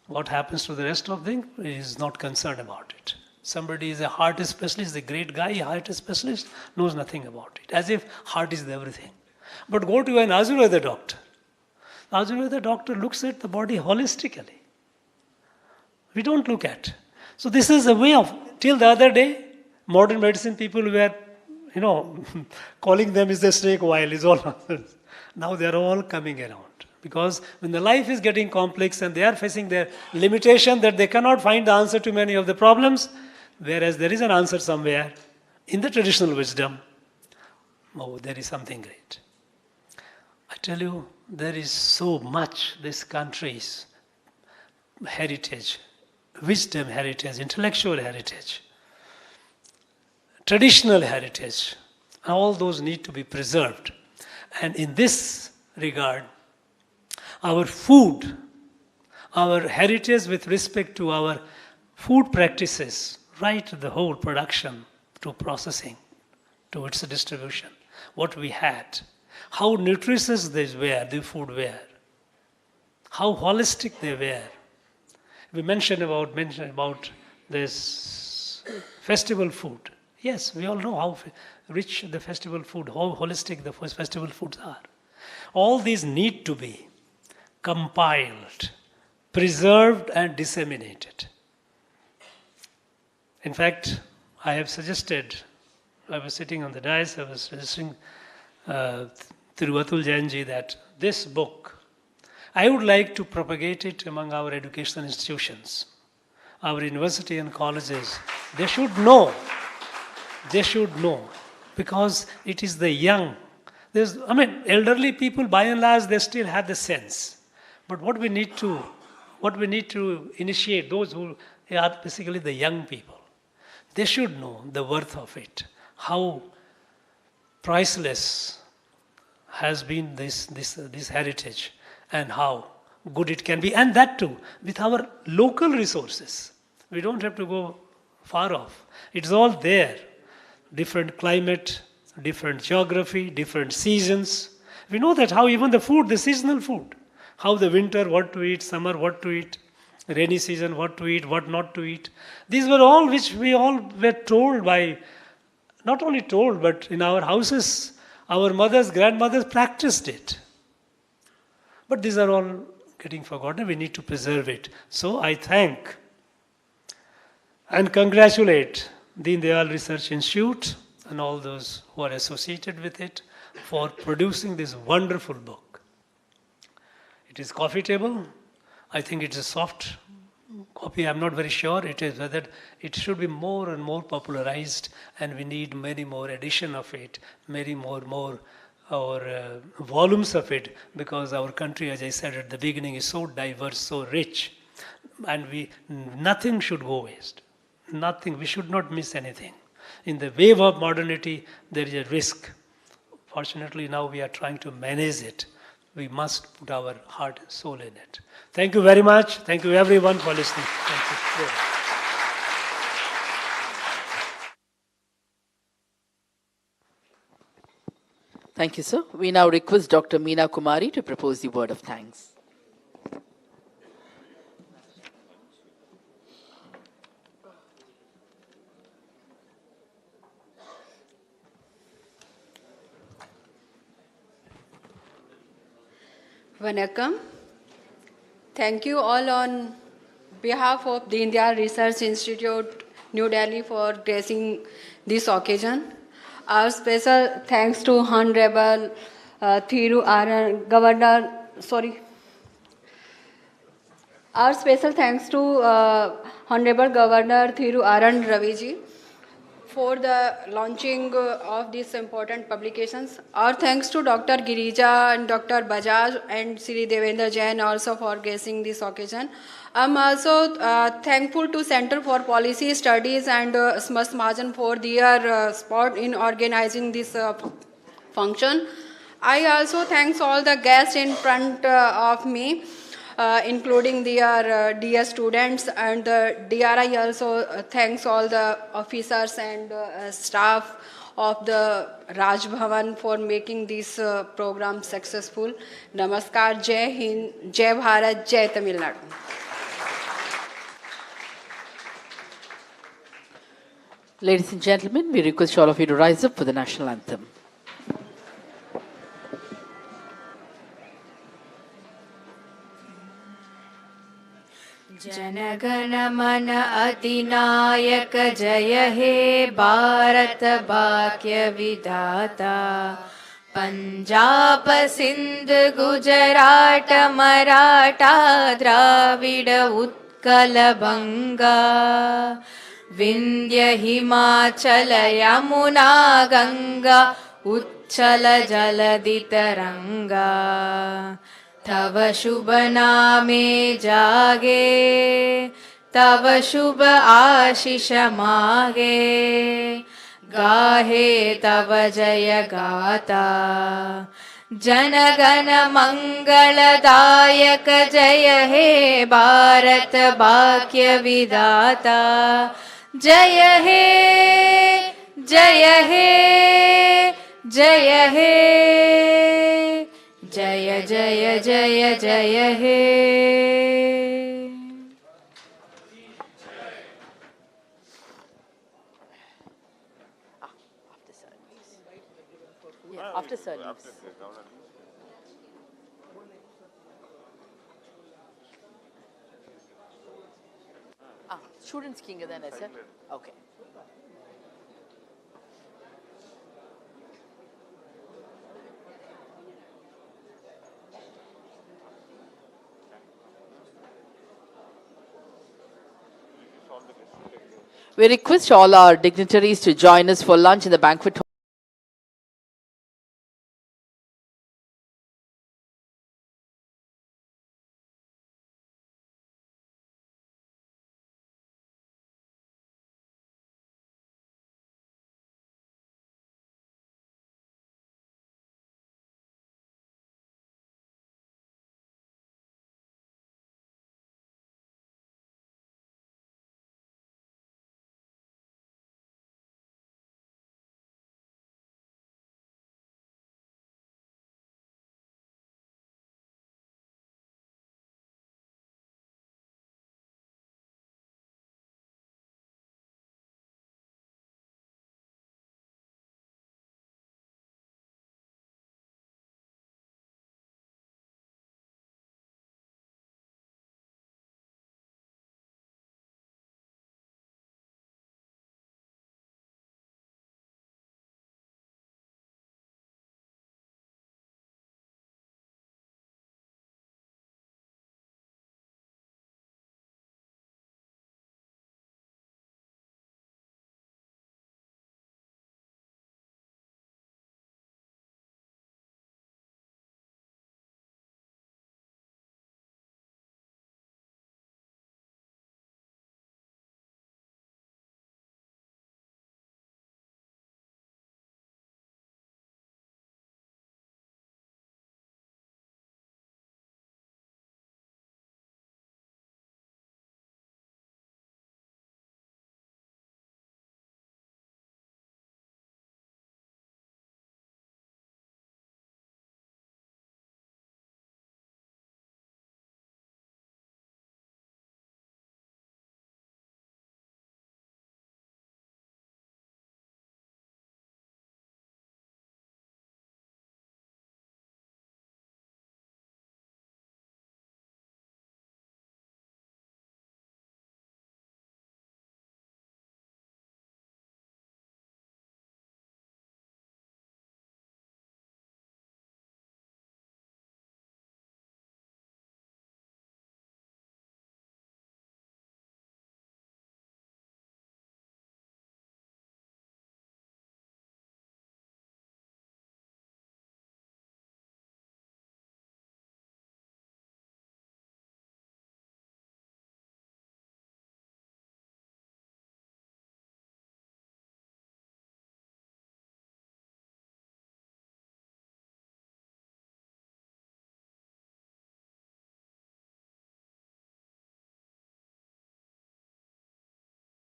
What happens to the rest of things, he is not concerned about it. Somebody is a heart specialist, a great guy, heart specialist, knows nothing about it, as if heart is everything. But go to an Ayurveda doctor. The Ayurveda doctor looks at the body holistically. We don't look at. So this is a way of, till the other day, modern medicine people were, calling them is the snake oil, is all nonsense. Now they are all coming around. Because when the life is getting complex and they are facing their limitation that they cannot find the answer to many of the problems, whereas there is an answer somewhere in the traditional wisdom, there is something great. I tell you, there is so much this country's heritage, wisdom heritage, intellectual heritage, traditional heritage, all those need to be preserved. And in this regard, our food, our heritage with respect to our food practices, right the whole production to processing, to its distribution, what we had, how nutritious they were, the food were, how holistic they were. We mentioned about this festival food. Yes, we all know how rich the festival food, how holistic the festival foods are. All these need to be compiled, preserved and disseminated. In fact, I have suggested, I was sitting on the dais, I was suggesting Thiruvathul Jainji that this book, I would like to propagate it among our educational institutions, our university and colleges. They should know, because it is the young. Elderly people, by and large, they still have the sense. But what we need to initiate, those who are basically the young people, they should know the worth of it, how priceless has been this heritage and how good it can be. And that too, with our local resources. We don't have to go far off. It's all there. Different climate, different geography, different seasons. We know that how even the food, the seasonal food, how the winter, what to eat, summer, what to eat, rainy season, what to eat, what not to eat. These were all which we all were told by, not only told, but in our houses, our mothers, grandmothers practiced it. But these are all getting forgotten. We need to preserve it. So I thank and congratulate Deen Dayal Research Institute and all those who are associated with it for producing this wonderful book. It is coffee table. I think it's a soft copy. I'm not very sure it is, whether it should be more and more popularized, and we need many more edition of it, many more volumes of it, because our country, as I said at the beginning, is so diverse, so rich, and nothing should go waste. Nothing. We should not miss anything. in the wave of modernity, there is a risk. Fortunately, now we are trying to manage it. We must put our heart and soul in it. Thank you very much. Thank you everyone for listening. Thank you very much. Thank you, sir. We now request Dr. Meena Kumari to propose the word of thanks. Vanakkam. Thank you all on behalf of the India Research Institute, New Delhi, for gracing this occasion. Our special thanks to Honorable Our special thanks to Honorable Governor Thiru Aran Raviji for the launching of these important publications. Our thanks to Dr. Girija and Dr. Bajaj and Sri Devendra Jain also for gracing this occasion. I'm also thankful to Center for Policy Studies and Smas Mahajan for their support in organizing this function. I also thanks all the guests in front of me, including their dear students, and the DRI also thanks all the officers and staff of the Raj Bhavan for making this program successful. Namaskar, Jai Hind, Jai Bharat, Jai Tamil Nadu. Ladies and gentlemen, we request all of you to rise up for the national anthem. जनगण मन अधिनायक जय हे भारत भाग्य विधाता पंजाब सिंध गुजरात मराठा द्राविड उत्कल बंगा विंध्य हिमाचल यमुना गंगा उच्छल जलधि तरंगा तव शुभ नामे जागे तव शुभ आशीष मागे गाहे तव जय गाता जनगण मंगलदायक जय हे भारत भाग्य विधाता जय हे जय हे जय हे जय जय जय जय हे After service. Students king then, sir? Okay. We request all our dignitaries to join us for lunch in the banquet hall.